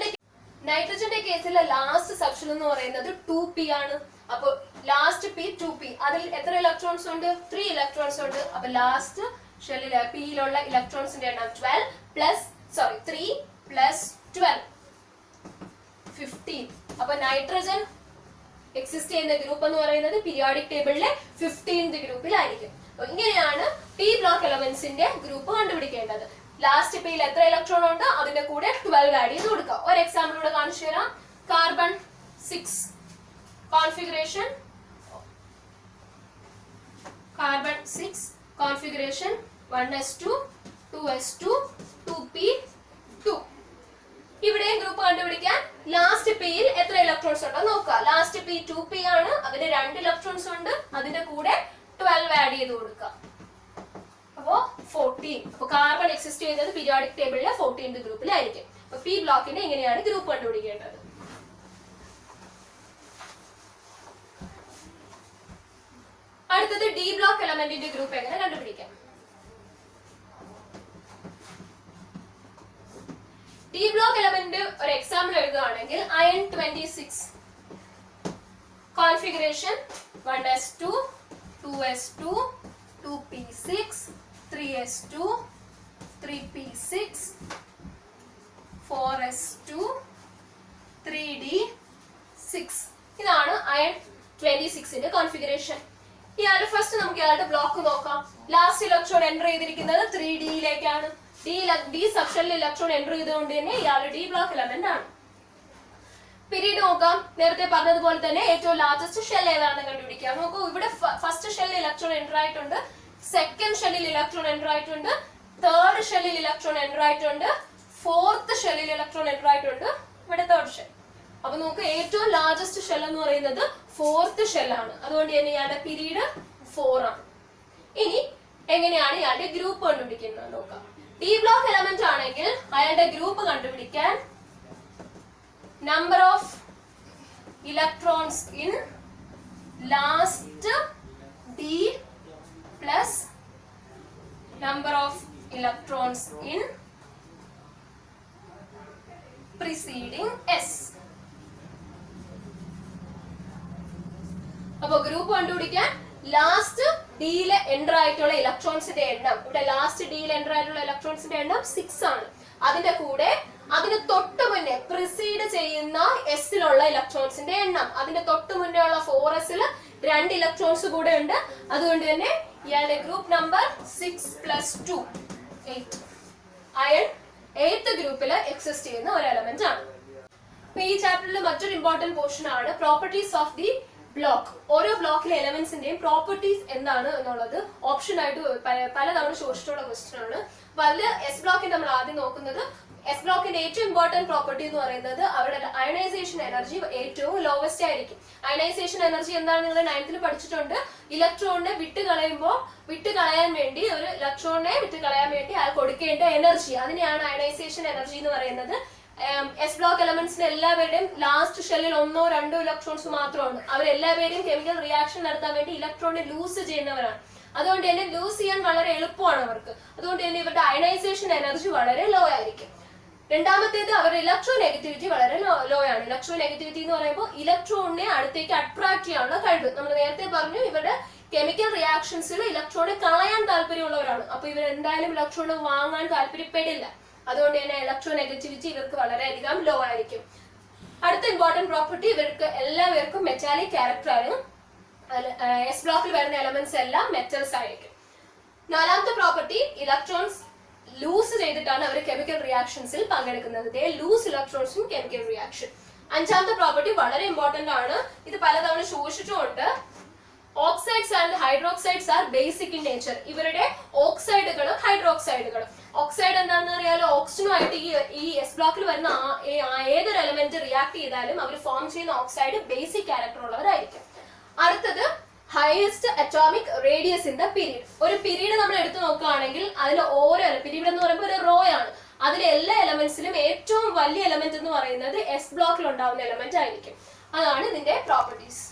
Speaker 2: നൈട്രജന്റെ കേസിലെ ലാസ്റ്റ് സബ്ഷെൽ എന്ന് പറയുന്നത് 2p ആണ്. അപ്പൊ ലാസ്റ്റ് p 2p, അതിൽ എത്ര ഇലക്ട്രോൺസ് ഉണ്ട്? 3 ഇലക്ട്രോൺസ് ഉണ്ട്. അപ്പൊ ലാസ്റ്റ് ഷെല്ലിലെ പിയിലുള്ള ഇലക്ട്രോൺസിന്റെ എണ്ണം 3 plus 12 15. അപ്പൊ നൈട്രജൻ എക്സിസ്റ്റ് ചെയ്യുന്ന ഗ്രൂപ്പ് എന്ന് പറയുന്നത് പീരിയോഡിക് ടേബിളിലെ 15th ഗ്രൂപ്പിലായിരിക്കും. ഇങ്ങനെയാണ് p ബ്ലോക്ക് എലമെന്റ്സിന്റെ ഗ്രൂപ്പ് കണ്ടുപിടിക്കേണ്ടത്. ലാസ്റ്റ് പിയിൽ എത്ര ഇലക്ട്രോൺ ഉണ്ട്, അതിന്റെ കൂടെ 12 ആഡ് ചെയ്ത് കൊടുക്കുക. ഒരു എക്സാമ്പിൾ ഇവിടെ കാണിച്ചു തരാം. Carbon 6 configuration, carbon 6 configuration 1s2 2s2 2p2. ഇവിടെ ഗ്രൂപ്പ് കണ്ടുപിടിക്കാൻ ലാസ്റ്റ് പിയിൽ എത്ര ഇലക്ട്രോൺസ് ഉണ്ടോ നോക്കുക. ലാസ്റ്റ് പി 2p ആണ്, അതിന് 2 ഇലക്ട്രോൺസ് ഉണ്ട്, അതിന്റെ കൂടെ 12 ആഡ് ചെയ്ത് കൊടുക്കുക. അപ്പോ 14. അപ്പൊ കാർബൺ എക്സിസ്റ്റ് ചെയ്യുന്നത് പീരിയോഡിക് ടേബിളിലെ 14th ഗ്രൂപ്പിലായിരിക്കും. അപ്പൊ പി ബ്ലോക്കിന്റെ ഇങ്ങനെയാണ് ഗ്രൂപ്പ് കണ്ടുപിടിക്കേണ്ടത്. അടുത്തത് ഡി ബ്ലോക്ക് എലമെന്റിന്റെ ഗ്രൂപ്പ് എങ്ങനെ കണ്ടുപിടിക്കാം? ഡി ബ്ലോക്ക് എലമെന്റ് ഒരു എക്സാമ്പിൾ എഴുതുകയാണെങ്കിൽ iron 26 configuration 1s2 2s2 2p6 3s2 3p6 4s2 3d6. ഇതാണ് അയൺ 26ന്റെ കോൺഫിഗറേഷൻ. ഇയാളുടെ ഫസ്റ്റ് നമുക്ക് ഇയാളുടെ ബ്ലോക്ക് നോക്കാം. ലാസ്റ്റ് ഇലക്ട്രോൺ എൻ്റർ ചെയ്തിരിക്കുന്നത് 3d-യിലേക്കാണ്. ഡി സബ്ഷെല്ലിൽ ഇലക്ട്രോൺ എൻ്റർ ചെയ്തുകൊണ്ട് തന്നെ ഇയാളുടെ ഡി ബ്ലോക്ക് എലമെന്റ് ആണ്. പീരീഡ് നോക്കാം. നേരത്തെ പറഞ്ഞതുപോലെ തന്നെ ഏറ്റവും ലാർജസ്റ്റ് ഷെൽ ഏതാണെന്ന് കണ്ടുപിടിക്കാം. നോക്കൂ, ഇവിടെ ഫസ്റ്റ് ഷെല്ലിൽ ഇലക്ട്രോൺ എൻ്റർ ആയിട്ടുണ്ട്, സെക്കൻഡ് ഷെല്ലിൽ ഇലക്ട്രോൺ എൻ്റർ ആയിട്ടുണ്ട്, തേർഡ് ഷെല്ലിൽ ഇലക്ട്രോൺ എൻ്റർ ആയിട്ടുണ്ട്, ഫോർത്ത് ഷെല്ലിൽ ഇലക്ട്രോൺ എൻ്റർ ആയിട്ടുണ്ട്, ഇവിടെ തേർഡ് ഷെൽ. അപ്പൊ നമുക്ക് ഏറ്റവും ലാർജസ്റ്റ് ഷെൽ എന്ന് പറയുന്നത് ഫോർത്ത് ഷെല്ലാണ്. അതുകൊണ്ട് തന്നെ ഇയാളുടെ പീരീഡ് 4 ആണ്. ഇനി എങ്ങനെയാണ് ഇയാളുടെ ഗ്രൂപ്പ് കണ്ടുപിടിക്കുന്നത് നോക്കാം. ഡി ബ്ലോക്ക് എലമെന്റ് ആണെങ്കിൽ അയാളുടെ ഗ്രൂപ്പ് കണ്ടുപിടിക്കാൻ number of electrons in last D plus number of electrons in preceding S. അപ്പോൾ ഗ്രൂപ്പ് കണ്ടുപിടിക്കാൻ ലാസ്റ്റ് ഡിയിൽ എൻ്റർ ആയിട്ടുള്ള ഇലക്ട്രോൺസിന്റെ എണ്ണം, ഇവിടെ ലാസ്റ്റ് ഡിയിൽ എൻ്റർ ആയിട്ടുള്ള ഇലക്ട്രോൺസിന്റെ എണ്ണം 6 ആണ്. അതിന്റെ കൂടെ അതിന് തൊട്ട് മുന്നേ പ്രിസീഡ് ചെയ്യുന്ന എസിലുള്ള ഇലക്ട്രോൺസിന്റെ എണ്ണം, അതിന്റെ തൊട്ട് മുന്നേ ഉള്ള 4s 2 ഇലക്ട്രോൺസ് കൂടെ ഉണ്ട്. അതുകൊണ്ട് തന്നെ ഇയാളുടെ ഗ്രൂപ്പ് നമ്പർ 6 + 2 8. അയൺ 8th ഗ്രൂപ്പിൽ എക്സിസ്റ്റ് ചെയ്യുന്ന ഒരു എലമെന്റ് ആണ്. ഈ ചാപ്റ്ററിൽ മറ്റൊരു ഇമ്പോർട്ടന്റ് പോർഷൻ ആണ് പ്രോപ്പർട്ടീസ് ഓഫ് ദി ബ്ലോക്ക്. ഓരോ ബ്ലോക്കിലെ എലമെന്റ്സിന്റെയും പ്രോപ്പർട്ടീസ് എന്താണ് എന്നുള്ളത് ഓപ്ഷൻ ആയിട്ട് പലതവണ ചോദിച്ചിട്ടുള്ള ക്വസ്റ്റ്യൻ ആണ്. അപ്പൊ അതിൽ എസ് ബ്ലോക്കിൽ നമ്മൾ ആദ്യം നോക്കുന്നത്, എസ് ബ്ലോക്കിന്റെ ഏറ്റവും ഇമ്പോർട്ടന്റ് പ്രോപ്പർട്ടി എന്ന് പറയുന്നത് അവിടെ അയണൈസേഷൻ എനർജി ഏറ്റവും ലോവസ്റ്റ് ആയിരിക്കും. അയണൈസേഷൻ എനർജി എന്താണെന്ന് നിങ്ങൾ 9th പഠിച്ചിട്ടുണ്ട്. ഇലക്ട്രോണിനെ വിട്ടുകളയാൻ വേണ്ടി അയാൾ കൊടുക്കേണ്ട എനർജി, അതിനെയാണ് അയണൈസേഷൻ എനർജി എന്ന് പറയുന്നത്. എസ് ബ്ലോക്ക് എലമെന്റ്സിന് എല്ലാവരുടെയും ലാസ്റ്റ് ഷെല്ലിൽ 1 or 2 ഇലക്ട്രോൺസ് മാത്രമാണ്. അവരെല്ലാവരെയും കെമിക്കൽ റിയാക്ഷൻ നടത്താൻ വേണ്ടി ഇലക്ട്രോണിനെ ലൂസ് ചെയ്യുന്നവരാണ്. അതുകൊണ്ട് തന്നെ ലൂസ് ചെയ്യാൻ വളരെ എളുപ്പമാണ് അവർക്ക്. അതുകൊണ്ട് തന്നെ ഇവരുടെ അയണൈസേഷൻ എനർജി വളരെ ലോ ആയിരിക്കും. രണ്ടാമത്തേത് അവരുടെ ഇലക്ട്രോ നെഗറ്റിവിറ്റി വളരെ ലോ ആണ്. ഇലക്ട്രോ നെഗറ്റിവിറ്റി എന്ന് പറയുമ്പോൾ ഇലക്ട്രോണിനെ അടുത്തേക്ക് അട്രാക്ട് ചെയ്യാനുള്ള കഴിവ്. നമ്മൾ നേരത്തെ പറഞ്ഞു ഇവരുടെ കെമിക്കൽ റിയാക്ഷൻസിൽ ഇലക്ട്രോണെ കളയാൻ താല്പര്യമുള്ളവരാണ്. അപ്പൊ ഇവർ എന്തായാലും ഇലക്ട്രോൺ വാങ്ങാൻ താല്പര്യപ്പെടില്ല. അതുകൊണ്ട് തന്നെ ഇലക്ട്രോ നെഗറ്റിവിറ്റി ഇവർക്ക് വളരെയധികം ലോ ആയിരിക്കും. അടുത്ത ഇമ്പോർട്ടന്റ് പ്രോപ്പർട്ടി, ഇവർക്ക് എല്ലാവർക്കും മെറ്റാലിക് ക്യാരക്ടർ ആണ്. എസ് ബ്ലോക്കിൽ വരുന്ന എലമെന്റ്സ് എല്ലാം മെറ്റൽസ് ആയിരിക്കും. നാലാമത്തെ പ്രോപ്പർട്ടി, ഇലക്ട്രോൺസ് ലൂസ് ചെയ്തിട്ടാണ് അവർ കെമിക്കൽ റിയാക്ഷൻസിൽ പങ്കെടുക്കുന്നത്. They lose electrons in chemical reaction. അഞ്ചാമത്തെ പ്രോപ്പർട്ടി വളരെ ഇമ്പോർട്ടന്റ് ആണ്, ഇത് പലതവണ ചോദിച്ചിട്ടുമുണ്ട്. Oxides and hydroxides are basic in nature. ഇവരുടെ ഓക്സൈഡുകളും ഹൈഡ്രോക്സൈഡുകളും. ഓക്സൈഡ് എന്താണെന്ന് അറിയാലോ, ഓക്സിജനുമായിട്ട് ഈ എസ് ബ്ലോക്കിൽ വരുന്ന ഏതൊരു എലമെന്റ് റിയാക്ട് ചെയ്താലും അവർ ഫോം ചെയ്യുന്ന ഓക്സൈഡ് ബേസിക് ക്യാരക്ടർ ഉള്ളവരായിരിക്കും. അടുത്തത് highest atomic radius in the period. ഒരു പീരീഡ് നമ്മൾ എടുത്തു നോക്കുകയാണെങ്കിൽ അതിൽ ഓരോ പീരീഡ് എന്ന് പറയുമ്പോൾ ഒരു റോ ആണ്. അതിലെ എല്ലാ എലമെന്റ്സിലും ഏറ്റവും വലിയ എലമെന്റ് എന്ന് പറയുന്നത് എസ് ബ്ലോക്കിൽ ഉണ്ടാവുന്ന എലമെന്റ് ആയിരിക്കും. അതാണ് ഇതിന്റെ പ്രോപ്പർട്ടീസ്.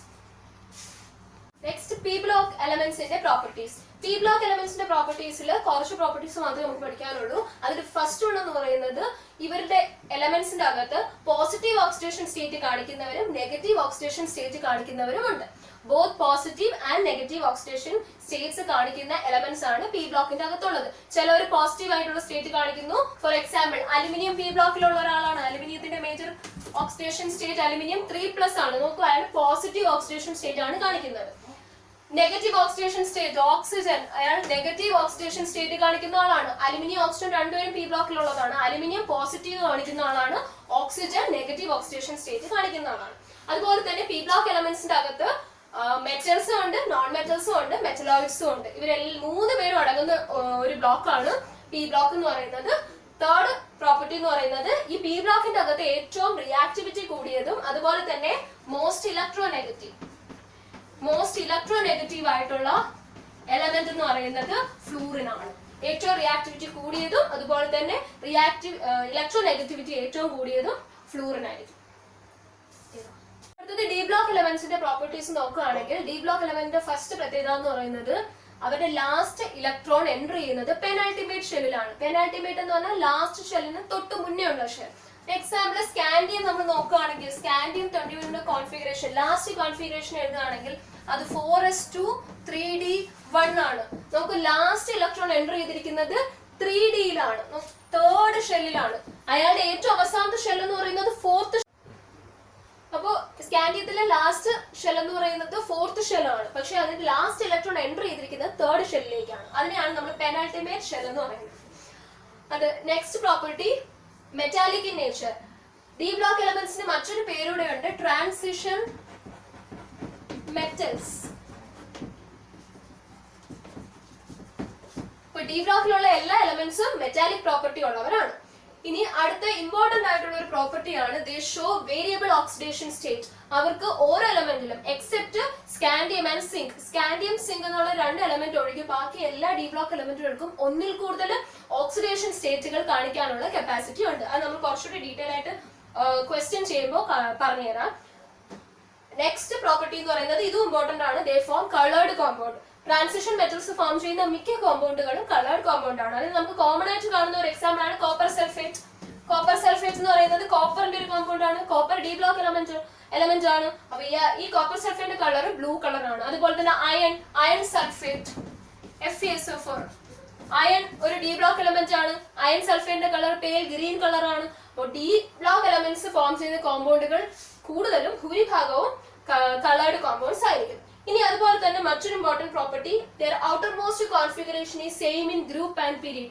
Speaker 2: നെക്സ്റ്റ് പി ബ്ലോക്ക് എലമെന്റ്സിന്റെ പ്രോപ്പർട്ടീസ്. പി ബ്ലോക്ക് എലമെന്റ്സിന്റെ പ്രോപ്പർട്ടീസിൽ കുറച്ച് പ്രോപ്പർട്ടീസ് മാത്രമേ നമുക്ക് പഠിക്കാനുള്ളൂ. അതിൽ ഫസ്റ്റ് വൺ എന്ന് പറയുന്നത് ഇവരുടെ എലമെന്റ്സിന്റെ അകത്ത് പോസിറ്റീവ് ഓക്സിഡേഷൻ സ്റ്റേറ്റ് കാണിക്കുന്നവരും നെഗറ്റീവ് ഓക്സിഡേഷൻ സ്റ്റേറ്റ് കാണിക്കുന്നവരും ഉണ്ട്. Both positive and negative oxidation states കാണിക്കുന്ന എലമെന്റ്സ് ആണ് പി ബ്ലോക്കിന്റെ അകത്തുള്ളത്. ചിലർ പോസിറ്റീവ് ആയിട്ടുള്ള സ്റ്റേറ്റ് കാണിക്കുന്നു. ഫോർ എക്സാമ്പിൾ അലുമിനിയം പി ബ്ലോക്കിലുള്ള ഒരാളാണ്. അലുമിനിയത്തിന്റെ മേജർ ഓക്സിഡേഷൻ സ്റ്റേറ്റ് അലുമിനിയം 3+ ആണ്. നോക്കൂ, അയാൾ പോസിറ്റീവ് ഓക്സിഡേഷൻ സ്റ്റേറ്റ് ആണ് കാണിക്കുന്നത്. നെഗറ്റീവ് ഓക്സിഡേഷൻ സ്റ്റേറ്റ് ഓക്സിജൻ, അയാൾ നെഗറ്റീവ് ഓക്സിഡേഷൻ സ്റ്റേറ്റ് കാണിക്കുന്ന ആളാണ്. അലുമിനിയം ഓക്സിജൻ രണ്ടുപേരും പി ബ്ലോക്കിലുള്ളതാണ്. അലുമിനിയം പോസിറ്റീവ് കാണിക്കുന്ന ആളാണ്, ഓക്സിജൻ നെഗറ്റീവ് ഓക്സിഡേഷൻ സ്റ്റേറ്റ് കാണിക്കുന്ന ആളാണ്. അതുപോലെ തന്നെ പി ബ്ലോക്ക് എലമെന്റ്സിന്റെ അകത്ത് മെറ്റൽസും ഉണ്ട്, നോൺ മെറ്റൽസും ഉണ്ട്, മെറ്റലോയിഡ്സും ഉണ്ട്. ഇവരെല്ലാം 3 പേരും അടങ്ങുന്ന ഒരു ബ്ലോക്കാണ് പി ബ്ലോക്ക് എന്ന് പറയുന്നത്. തേർഡ് പ്രോപ്പർട്ടി എന്ന് പറയുന്നത് ഈ പി ബ്ലോക്കിന്റെ അകത്ത് ഏറ്റവും റിയാക്ടിവിറ്റി കൂടിയതും അതുപോലെ തന്നെ മോസ്റ്റ് ഇലക്ട്രോ നെഗറ്റീവ് ആയിട്ടുള്ള എലമെന്റ് എന്ന് പറയുന്നത് ഫ്ലൂറിൻ ആണ്. ഏറ്റവും റിയാക്ടിവിറ്റി കൂടിയതും അതുപോലെ തന്നെ ഇലക്ട്രോ നെഗറ്റിവിറ്റി ഏറ്റവും കൂടിയതും ഫ്ലൂറിൻ ആയിരിക്കും. അടുത്തത് ഡി ബ്ലോക്ക് എലമെന്റ്സിന്റെ പ്രോപ്പർട്ടീസ് നോക്കുകയാണെങ്കിൽ ഡി ബ്ലോക്ക് എലമെന്റിന്റെ ഫസ്റ്റ് പ്രത്യേകത എന്ന് പറയുന്നത് അവരുടെ ലാസ്റ്റ് ഇലക്ട്രോൺ എൻട്രി ചെയ്യുന്നത് പെനൾട്ടിമേറ്റ് ഷെല്ലിലാണ്. പെനൾട്ടിമേറ്റ് എന്ന് പറഞ്ഞാൽ ലാസ്റ്റ് ഷെല്ലിന് തൊട്ട് മുന്നേ ഉള്ള ഷെൽ. എക്സാമ്പിൾ സ്കാൻഡിയം നമ്മൾ നോക്കുകയാണെങ്കിൽ സ്കാൻഡിയം 21 കോൺഫിഗറേഷൻ ലാസ്റ്റ് കോൺഫിഗറേഷൻ എഴുതുകയാണെങ്കിൽ അത് 4s2 3d1 ആണ്. നമുക്ക് ലാസ്റ്റ് ഇലക്ട്രോൺ എൻട്രി ചെയ്തിരിക്കുന്നത് 3dയിലാണ്, തേർഡ് ഷെല്ലിലാണ്. അയാളുടെ ഏറ്റവും അവസാനത്തെ ഷെൽ എന്ന് പറയുന്നത് 4th. അപ്പോ സ്കാൻഡിയത്തിലെ ലാസ്റ്റ് ഷെൽ എന്ന് പറയുന്നത് 4th ഷെൽ ആണ്. പക്ഷെ അതിന്റെ ലാസ്റ്റ് ഇലക്ട്രോൺ എൻട്രി ചെയ്തിരിക്കുന്നത് 3rd ഷെല്ലിലേക്കാണ്. അതിനെയാണ് നമ്മൾ പെനൾട്ടിമേറ്റ് ഷെൽ എന്ന് പറയുന്നത്. അത് next property metallic in nature. D block എലമെന്റ്സിന് മറ്റൊരു പേരൂടെ ഉണ്ട്, ട്രാൻസിഷൻ മെറ്റൽസ്. ഇപ്പൊ ഡി ബ്ലോക്കിലുള്ള എല്ലാ എലമെന്റ്സും മെറ്റാലിക് പ്രോപ്പർട്ടി ഉള്ളവരാണ്. ഇനി അടുത്ത ഇമ്പോർട്ടന്റ് ആയിട്ടുള്ള ഒരു പ്രോപ്പർട്ടിയാണ് they show variable oxidation state. അവർക്ക് ഓരോ എലമെന്റിലും except scandium and zinc, scandium zinc എന്നുള്ള 2 എലമെന്റ് ഒഴികെ ബാക്കി എല്ലാ ഡി ബ്ലോക്ക് എലമെന്റുകൾക്കും ഒന്നിൽ കൂടുതൽ ഓക്സിഡേഷൻ സ്റ്റേറ്റുകൾ കാണിക്കാനുള്ള കപ്പാസിറ്റി ഉണ്ട്. അത് നമ്മൾ കുറച്ചുകൂടി ഡീറ്റെയിൽ ആയിട്ട് ക്വസ്റ്റ്യൻ ചെയ്യുമ്പോൾ പറഞ്ഞുതരാം. നെക്സ്റ്റ് പ്രോപ്പർട്ടി എന്ന് പറയുന്നത് ഇതും ഇമ്പോർട്ടന്റ് ആണ്, ദേ form coloured compound. Transition metals form ചെയ്യുന്ന മിക്ക കോമ്പൗണ്ടുകളും കളേർഡ് കോമ്പൗണ്ട് ആണ്. അതിൽ നമുക്ക് കോമൺ ആയിട്ട് കാണുന്ന ഒരു എക്സാമ്പിൾ ആണ് കോപ്പർ സൾഫേറ്റ്. കോപ്പർ സൾഫേറ്റ് എന്ന് പറയുന്നത് കോപ്പറിന്റെ ഒരു കോമ്പൗണ്ട് ആണ്. കോപ്പർ ഡി ബ്ലോക്ക് എലമെന്റ് ആണ്. അപ്പൊ ഈ കോപ്പർ സൾഫേറ്റിന്റെ കളർ ബ്ലൂ കളർ ആണ്. അതുപോലെ തന്നെ അയൺ സൾഫേറ്റ് FeSO4, അയൺ ഒരു ഡി ബ്ലോക്ക് എലമെന്റ് ആണ്. അയൺ സൾഫേറ്റിന്റെ കളർ പെയിൽ ഗ്രീൻ കളർ ആണ്. അപ്പോൾ ഡി ബ്ലോക്ക് എലമെന്റ്സ് ഫോം ചെയ്യുന്ന കോമ്പൗണ്ടുകൾ കൂടുതലും ഭൂരിഭാഗവും കളേർഡ് കോമ്പൗണ്ട്സ് ആയിരിക്കും. ഇനി അതുപോലെ തന്നെ മറ്റൊരു important property, their outermost configuration is same in group and period.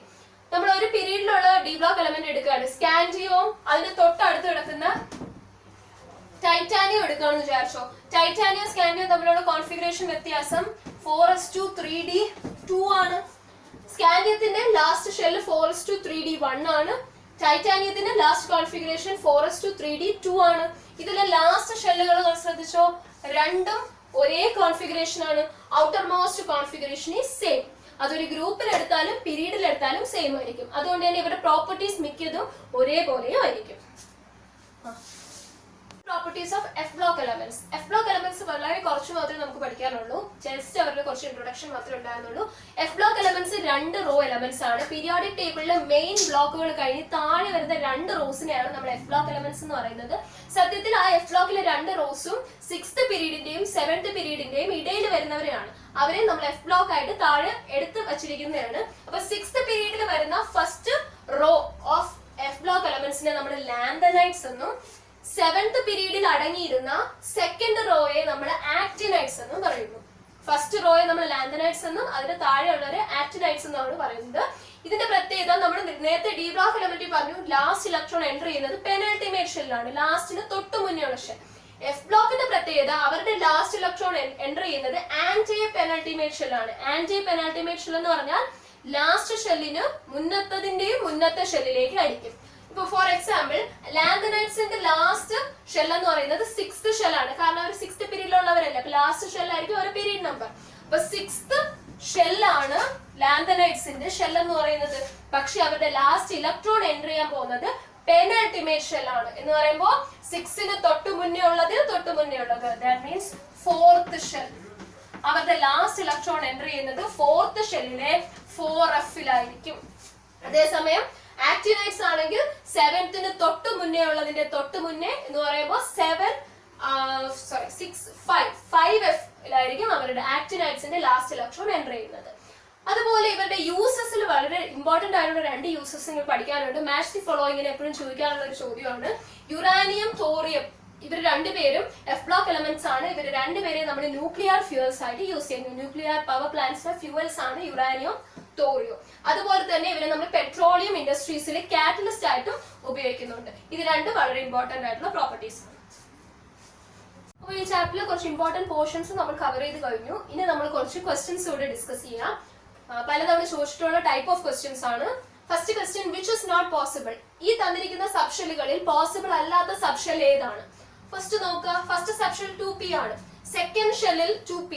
Speaker 2: നമ്മൾ ഒരു പീരീഡിലുള്ള ഡി ബ്ലോക്ക് എലമെന്റ് എടുക്കുകയാണ്, സ്കാൻഡിയവും അതിന്റെ തൊട്ടടുത്ത് കിടക്കുന്ന ടൈറ്റാനിയം എടുക്കുകയാണെന്ന് വിചാരിച്ചോ. ടൈറ്റാനിയം സ്കാൻഡിയം തമ്മിലുള്ള കോൺഫിഗറേഷൻ വ്യത്യാസം 4s2 ആണ്. സ്കാൻഡിയത്തിന്റെ ലാസ്റ്റ് ഷെൽ 4s2 ആണ്. ടൈറ്റാനിയത്തിന്റെ ലാസ്റ്റ് കോൺഫിഗറേഷൻ 4s2 ആണ്. ഇതിലെ ലാസ്റ്റ് ഷെല്ലുകൾ ശ്രദ്ധിച്ചോ, രണ്ടും ഒരേ കോൺഫിഗറേഷൻ ആണ്. Outer most configuration is same. അതൊരു ഗ്രൂപ്പിൽ എടുത്താലും പീരീഡിൽ എടുത്താലും സെയിം ആയിരിക്കും. അതുകൊണ്ട് തന്നെ ഇവരുടെ പ്രോപ്പർട്ടീസ് മിക്കതും ഒരേപോലെയും ആയിരിക്കും. Properties of F block elements. F block elements വളരെ കുറച്ച് മാത്രമേ നമുക്ക് പഠിക്കാനുള്ളൂ. ജസ്റ്റ് അവരുടെ കുറച്ച് ഇൻട്രൊഡക്ഷൻ മാത്രമേ ഉണ്ടായിരുന്നുള്ളൂ. F block elements 2 row elements ആണ്. പീരിയോഡിക് ടേബിളിലെ മെയിൻ ബ്ലോക്കുകൾ കഴിഞ്ഞ് താഴെ വരുന്ന 2 റോസിനെയാണ് നമ്മൾ എഫ് ബ്ലോക്ക് എലമെന്റ്സ് എന്ന് പറയുന്നത്. സത്യത്തിൽ ആ എഫ് ബ്ലോക്കിലെ 2 റോസും 6th പീരീഡിന്റെയും 7th പീരീഡിന്റെയും ഇടയിൽ വരുന്നവരെയാണ്. അവരെ നമ്മൾ എഫ് ബ്ലോക്ക് ആയിട്ട് താഴെ എടുത്ത് വച്ചിരിക്കുന്നതാണ്. അപ്പൊ 6th പീരീഡിൽ വരുന്ന first row of F block എലമെന്റ്സിനെ നമ്മൾ ലാന്തനൈറ്റ്സ് എന്നും 7th പീരീഡിൽ അടങ്ങിയിരുന്ന സെക്കൻഡ് റോയെ നമ്മൾ ആക്ടിനൈറ്റ്സ് എന്നും പറയുന്നു. ഫസ്റ്റ് റോയെ നമ്മൾ ലാന്തനൈറ്റ്സ് എന്നും അതിന് താഴെയുള്ളവരെ ആക്ടിനൈറ്റ്സ് എന്നാണ് പറയുന്നത്. ഇതിന്റെ പ്രത്യേകത നമ്മൾ നേരത്തെ ഡി ബ്ലോക്ക് എലമെന്റിൽ പറഞ്ഞു, ലാസ്റ്റ് ഇലക്ട്രോൺ എൻട്രി ചെയ്യുന്നത് പെനൾട്ടിമേറ്റ് ഷെല്ലാണ്, ലാസ്റ്റിന് തൊട്ട് മുന്നേയുള്ള ഷെൽ. എഫ് ബ്ലോക്കിന്റെ പ്രത്യേകത അവരുടെ ലാസ്റ്റ് ഇലക്ട്രോൺ എൻട്രി ചെയ്യുന്നത് ആന്റി പെനൾട്ടിമേറ്റ് ഷെല്ലാണ്. ആന്റി പെനൾട്ടിമേറ്റ് ഷെൽ എന്ന് പറഞ്ഞാൽ ലാസ്റ്റ് ഷെല്ലിന് മുന്നത്തതിന്റെയും മുന്നത്തെ ഷെല്ലിലേക്ക് ആയിരിക്കും. ഇപ്പൊ ഫോർ എക്സാമ്പിൾ ലാന്തനൈറ്റ്സിന്റെ ലാസ്റ്റ് ഷെൽ എന്ന് പറയുന്നത് 6th ഷെല്ലാണ്. കാരണം അവർ 6th പീരീഡിലുള്ളവരല്ല, അപ്പൊ ലാസ്റ്റ് ഷെൽ ആയിരിക്കും അവരുടെ പീരീഡ് നമ്പർ. അപ്പൊ 6th ഷെല്ലാണ് ലാന്തനൈറ്റ്സിന്റെ ഷെൽ എന്ന് പറയുന്നത്. പക്ഷെ അവരുടെ ലാസ്റ്റ് ഇലക്ട്രോൺ എൻട്രി ചെയ്യാൻ പോകുന്നത് പെനൾട്ടിമേറ്റ് ഷെൽ ആണ്. എന്ന് പറയുമ്പോൾ 6ന് തൊട്ട് മുന്നേ ഉള്ളത് ദാറ്റ് മീൻസ് 4th ഷെൽ. അവരുടെ ലാസ്റ്റ് ഇലക്ട്രോൺ എൻ്റർ ചെയ്യുന്നത് 4th ഷെല്ലിലെ 4f-ലായിരിക്കും. അതേസമയം ആക്ടിനൈറ്റ്സ് ആണെങ്കിൽ 7th തൊട്ട് മുന്നേ ഉള്ളതിന്റെ തൊട്ട് മുന്നേ എന്ന് പറയുമ്പോൾ 5f-ലായിരിക്കും അവരുടെ ആക്ടിനൈറ്റ്സിന്റെ ലാസ്റ്റ് ഇലക്ട്രോൺ എൻ്റർ ചെയ്യുന്നത്. അതുപോലെ ഇവരുടെ യൂസസിൽ വളരെ ഇമ്പോർട്ടന്റ് ആയിട്ടുള്ള 2 യൂസസ് നിങ്ങൾ പഠിക്കാനുണ്ട്. മാച്ച് ദി ഫോളോയിങ്ങിന് എപ്പോഴും ചോദിക്കാനുള്ള ഒരു ചോദ്യമാണ്. യുറാനിയം, തോറിയം, ഇവർ രണ്ടുപേരും എഫ് ബ്ലോക്ക് എലമെന്റ്സ് ആണ്. ഇവർ രണ്ടുപേരെയും നമ്മൾ ന്യൂക്ലിയർ ഫ്യൂവൽസ് ആയിട്ട് യൂസ് ചെയ്യുന്നു. ന്യൂക്ലിയർ പവർ പ്ലാന്റ്സിലെ ഫ്യൂവൽസ് ആണ് യുറാനിയം, തോറിയം. അതുപോലെ തന്നെ ഇവരെ നമ്മൾ പെട്രോളിയം ഇൻഡസ്ട്രീസിൽ കാറ്റലിസ്റ്റ് ആയിട്ടും ഉപയോഗിക്കുന്നുണ്ട്. ഇത് രണ്ടും വളരെ ഇമ്പോർട്ടന്റ് ആയിട്ടുള്ള പ്രോപ്പർട്ടീസ് ആണ്. അപ്പോൾ ഈ ചാപ്റ്ററിൽ കുറച്ച് ഇമ്പോർട്ടന്റ് പോർഷൻസ് നമ്മൾ കവർ ചെയ്ത് കഴിഞ്ഞു. ഇനി നമ്മൾ കുറച്ച് ക്വസ്റ്റ്യൻസ് ഇവിടെ ഡിസ്കസ് ചെയ്യാം. പലതവണ ചോദിച്ചിട്ടുള്ള ടൈപ്പ് ഓഫ് ക്വസ്റ്റ്യൻസ് ആണ്. First question, which is not possible? ഈ തന്നിരിക്കുന്ന സബ്ഷെല്ലുകളിൽ പോസിബിൾ അല്ലാത്ത സബ്ഷെൽ ഏതാണ്? ഫസ്റ്റ് നോക്കുക. ഫസ്റ്റ് സബ്ഷെൽ 2p ആണ്. സെക്കൻഡ് ഷെല്ലിൽ 2p,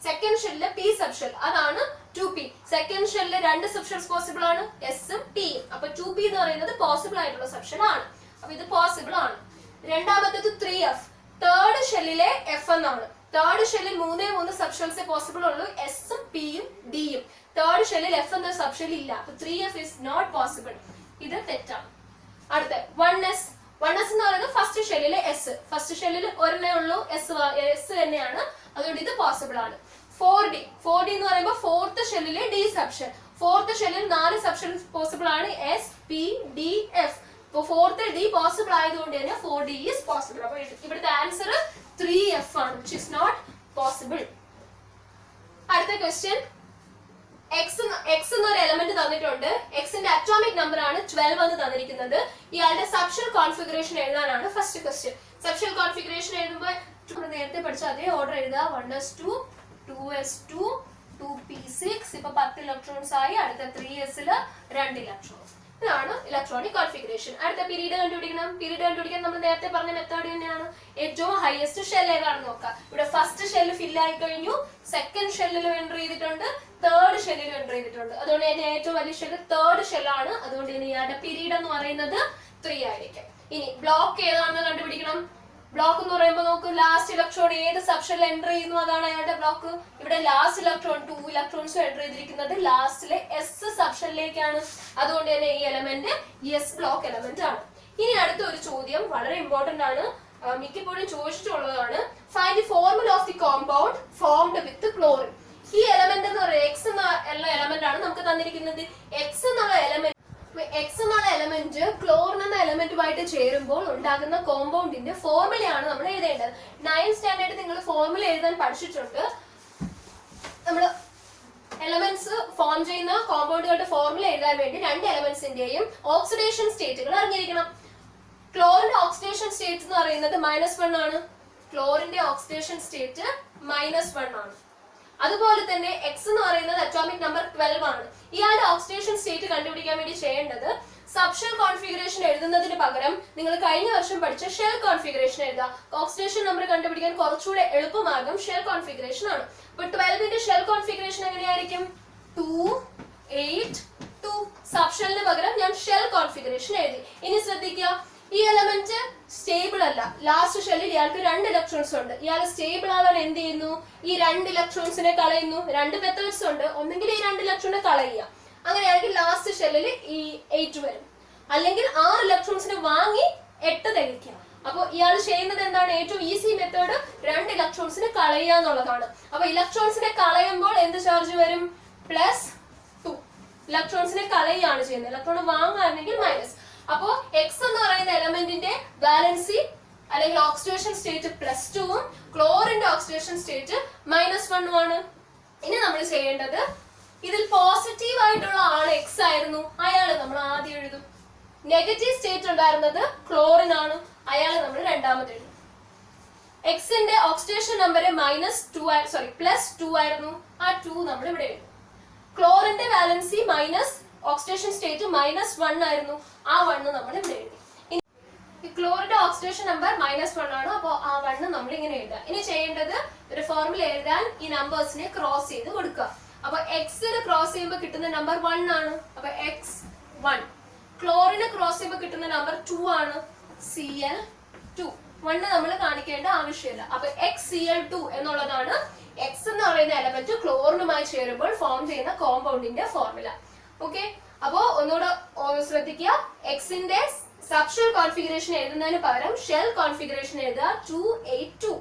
Speaker 2: സെക്കൻഡ് ഷെല്ലിൽ p സബ്ഷെൽ, അതാണ് 2p. സെക്കൻഡ് ഷെല്ലിൽ 2 സബ്ഷെൽസ് പോസിബിൾ ആണ്, s-ഉം t-യും. അപ്പൊ 2p എന്ന് പറയുന്നത് പോസിബിൾ ആയിട്ടുള്ള സബ്ഷെൽ ആണ്. അപ്പൊ ഇത് പോസിബിൾ ആണ്. രണ്ടാമത്തേത് 3f, തേർഡ് ഷെല്ലിലെ f എന്നാണ്. തേർഡ് ഷെല്ലിൽ 3 സബ്ഷെൽസേ പോസിബിൾ ഉള്ളൂ, s-ഉം p-യും d-യും. തേർഡ് ഷെല്ലിൽ f എന്ന സബ്ഷെൽ ഇല്ല. അപ്പൊ 3f ഇസ് നോട്ട് പോസിബിൾ. ഇത് തെറ്റാണ്. അടുത്ത 1s എന്ന് പറയുന്നത് ഫസ്റ്റ് ഷെല്ലിലെ s. ഫസ്റ്റ് ഷെല്ലിൽ ഒരെണ്ണേ ഉള്ളൂ, s തന്നെയാണ്. അതുകൊണ്ട് ഇത് പോസിബിൾ ആണ്. 4d എന്ന് പറയുമ്പോൾ 4th ഷെല്ലിലെ d സബ്ഷെൽ. 4th ഷെല്ലിൽ 4 സബ്ഷെൽ പോസിബിൾ ആണ്, s, p, d, f. അപ്പോൾ 4th d പോസിബിൾ ആയതുകൊണ്ട് തന്നെ 4d is പോസിബിൾ. അപ്പോൾ ഇവിടുത്തെ ആൻസർ 3f ആണ്, which is not possible. അടുത്ത ക്വസ്റ്റ്യൻ, x എന്നൊരു എലമെന്റ് തന്നിട്ടുണ്ട്. എക്സിന്റെ അറ്റോമിക് നമ്പർ ആണ് 12 എന്ന് തന്നിരിക്കുന്നത്. ഇയാളുടെ സബ്ഷെൽ കോൺഫിഗറേഷൻ എഴുതാനാണ് ഫസ്റ്റ് ക്വസ്റ്റ്യൻ. സബ്ഷെൽ കോൺഫിഗറേഷൻ എഴുതുമ്പോൾ നേരത്തെ പഠിച്ച അതേ ഓർഡർ എഴുതുക. 1s2, 2s2, 2p6. ഇപ്പൊ 10 ഇലക്ട്രോൺസ് ആയി. അടുത്ത 3s-ൽ 2 ഇലക്ട്രോൺസ്. ഇതാണ് ഇലക്ട്രോണിക് കോൺഫിഗറേഷൻ. അടുത്ത പീരീഡ് കണ്ടുപിടിക്കണം. പീരീഡ് കണ്ടുപിടിക്കാൻ നമ്മൾ നേരത്തെ പറഞ്ഞ മെത്തേഡ് തന്നെയാണ്. ഏറ്റവും ഹയസ്റ്റ് ഷെൽ ഏതാണെന്ന് നോക്കാം. ഇവിടെ ഫസ്റ്റ് ഷെല്ല് ഫില്ല് ആയി കഴിഞ്ഞു, സെക്കൻഡ് ഷെല്ലിലും എൻ്റർ ചെയ്തിട്ടുണ്ട്, തേർഡ് ഷെല്ലിലും എൻ്റർ ചെയ്തിട്ടുണ്ട്. അതുകൊണ്ട് തന്നെ ഏറ്റവും വലിയ ഷെല്ല് തേർഡ് ഷെല്ലാണ്. അതുകൊണ്ട് ഇനി ഇയാളുടെ പീരീഡ് എന്ന് പറയുന്നത് 3 ആയിരിക്കും. ഇനി ബ്ലോക്ക് ഏതാണെന്ന് കണ്ടുപിടിക്കണം. ബ്ലോക്ക് എന്ന് പറയുമ്പോൾ നോക്ക്, ലാസ്റ്റ് ഇലക്ട്രോൺ ഏത് സബ്ഷെൽ എൻ്റർ ചെയ്യുന്നു അതാണ് അയാളുടെ ബ്ലോക്ക്. ഇവിടെ ലാസ്റ്റ് ഇലക്ട്രോൺ 2 ഇലക്ട്രോൺസ് എൻ്റർ ചെയ്തിരിക്കുന്നത് ലാസ്റ്റിലെ എസ് സബ്ഷെല്ലിലേക്കാണ്. അതുകൊണ്ട് തന്നെ ഈ എലമെന്റ് എസ് ബ്ലോക്ക് എലമെന്റ് ആണ്. ഇനി അടുത്ത ഒരു ചോദ്യം വളരെ ഇമ്പോർട്ടന്റ് ആണ്, മിക്കപ്പോഴും ചോദിച്ചിട്ടുള്ളതാണ്. Find the formula of the compound formed with chlorine. ഈ എലമെന്റ് എന്ന് പറയുന്നത് എക്സ് എന്നുള്ള എലമെന്റ് ആണ് നമുക്ക് തന്നിരിക്കുന്നത്. എക്സ് എന്നുള്ള എലമെന്റ് ക്ലോറിൻ എന്ന എലമെന്റുമായിട്ട് ചേരുമ്പോൾ ഉണ്ടാകുന്ന കോമ്പൗണ്ടിന്റെ ഫോർമുലയാണ് നമ്മൾ എഴുതേണ്ടത്. 9th സ്റ്റാൻഡേർഡ് നിങ്ങൾ ഫോർമുല എഴുതാൻ പഠിച്ചിട്ടുണ്ട്. നമ്മൾ എലമെന്റ്സ് ഫോം ചെയ്യുന്ന കോമ്പൗണ്ടുകളുടെ ഫോർമുല എഴുതാൻ വേണ്ടി 2 എലമെന്റ്സിന്റെയും ഓക്സിഡേഷൻ സ്റ്റേറ്റുകൾ അറിഞ്ഞിരിക്കണം. ക്ലോറിന്റെ ഓക്സിഡേഷൻ സ്റ്റേറ്റ് എന്ന് പറയുന്നത് -1 ആണ്. ക്ലോറിന്റെ ഓക്സിഡേഷൻ സ്റ്റേറ്റ് -1 ആണ്. അതുപോലെ തന്നെ എക്സ് എന്ന് പറയുന്നത് അറ്റോമിക് നമ്പർ 12 ആണ്. ഇയാളുടെ ഓക്സിഡേഷൻ സ്റ്റേറ്റ് കണ്ടുപിടിക്കാൻ വേണ്ടി ചെയ്യേണ്ടത് സബ്ഷെൽ കോൺഫിഗറേഷൻ എഴുതുന്നതിന് പകരം നിങ്ങൾ കഴിഞ്ഞ വർഷം പഠിച്ച ഷെൽ കോൺഫിഗറേഷൻ എഴുതുക. ഓക്സിഡേഷൻ നമ്പർ കണ്ടുപിടിക്കാൻ കുറച്ചുകൂടെ എളുപ്പമാർഗം ഷെൽ കോൺഫിഗറേഷൻ ആണ്. അപ്പൊ 12ന്റെ ഷെൽ കോൺഫിഗറേഷൻ എങ്ങനെയായിരിക്കും? 2, 8, 2. സബ്ഷെല്ലിന് പകരം ഞാൻ ഷെൽ കോൺഫിഗറേഷൻ എഴുതി. ഇനി ശ്രദ്ധിക്കുക, ഈ എലമെന്റ് സ്റ്റേബിൾ അല്ല. ലാസ്റ്റ് ഷെല്ലിൽ ഇയാൾക്ക് 2 ഇലക്ട്രോൺസ് ഉണ്ട്. ഇയാൾ സ്റ്റേബിൾ ആവാൻ എന്ത് ചെയ്യുന്നു? ഈ 2 ഇലക്ട്രോൺസിനെ കളയുന്നു. 2 മെത്തേഡ്സ് ഉണ്ട്. ഒന്നെങ്കിൽ ഈ 2 ഇലക്ട്രോണിനെ കളയുക, അങ്ങനെയാണെങ്കിൽ ലാസ്റ്റ് ഷെല്ലിൽ ഈ 8 വരും. അല്ലെങ്കിൽ 6 ഇലക്ട്രോൺസിനെ വാങ്ങി 8 തെളിക്കുക. അപ്പോൾ ഇയാൾ ചെയ്യുന്നത് എന്താണ്? ഏറ്റവും ഈസി മെത്തേഡ് 2 ഇലക്ട്രോൺസിനെ കളയുക എന്നുള്ളതാണ്. അപ്പൊ ഇലക്ട്രോൺസിനെ കളയുമ്പോൾ എന്ത് ചാർജ് വരും? +2. ഇലക്ട്രോൺസിനെ കളയുകയാണ് ചെയ്യുന്നത്. ഇലക്ട്രോൺ വാങ്ങുകയാണെങ്കിൽ മൈനസ്. അപ്പോ എക്സ് എന്ന് പറയുന്ന എലമെന്റിന്റെ വാലൻസി അല്ലെങ്കിൽ ഓക്സിഡേഷൻ സ്റ്റേറ്റ് +2ഉം ക്ലോറിന്റെ ഓക്സിഡേഷൻ സ്റ്റേറ്റ് -1 ആണ്. ഇനി നമ്മൾ ചെയ്യേണ്ടത്, ഇതിൽ പോസിറ്റീവ് ആയിട്ടുള്ള ആൾ എക്സ് ആയിരുന്നു, അയാൾ നമ്മൾ ആദ്യം എഴുതും. നെഗറ്റീവ് സ്റ്റേറ്റ് ഉണ്ടായിരുന്നത് ക്ലോറിൻ ആണ്, അയാൾ നമ്മൾ രണ്ടാമത് എഴുതും. എക്സിന്റെ ഓക്സിഡേഷൻ നമ്പർ +2 ആയിരുന്നു, ആ 2 നമ്മൾ ഇവിടെ എഴുതും. ക്ലോറിന്റെ വാലൻസി ഓക്സിഡേഷൻ സ്റ്റേറ്റ് -1 ആയിരുന്നു, ആ 1 നമ്മൾ ഇവിടെ എഴുതി. ഈ ക്ലോറിന്റെ ഓക്സിഡേഷൻ നമ്പർ -1 ആണ്, അപ്പോൾ ആ 1 നമ്മൾ ഇങ്ങനെ എഴുതുക. ഇനി ചെയ്യേണ്ടത് ഒരു ഫോർമുല എഴുതാൻ ഈ നമ്പേഴ്സിനെ ക്രോസ് ചെയ്ത് കൊടുക്കുക. അപ്പൊ എക്സിന് ക്രോസ് ചെയ്യുമ്പോൾ കിട്ടുന്ന നമ്പർ 1 ആണ്, അപ്പൊ x1. ക്ലോറിന് ക്രോസ് ചെയ്യുമ്പോൾ കിട്ടുന്ന നമ്പർ 2 ആണ്, Cl2. 1 നമ്മൾ കാണിക്കേണ്ട ആവശ്യമില്ല. അപ്പൊ xCl2 എന്നുള്ളതാണ് എക്സ് എന്ന് പറയുന്ന എലമെന്റ് ക്ലോറിനുമായി ചേരുമ്പോൾ ഫോം ചെയ്യുന്ന കോമ്പൗണ്ടിന്റെ ഫോർമുല. ഓക്കെ, അപ്പോ ഒന്നുകൂടെ ശ്രദ്ധിക്കുക. എക്സിന്റെ സബ്ഷെൽ കോൺഫിഗറേഷൻ എഴുതുന്നതിന് പകരം ഷെൽ കോൺഫിഗറേഷൻ എഴുതുക 282.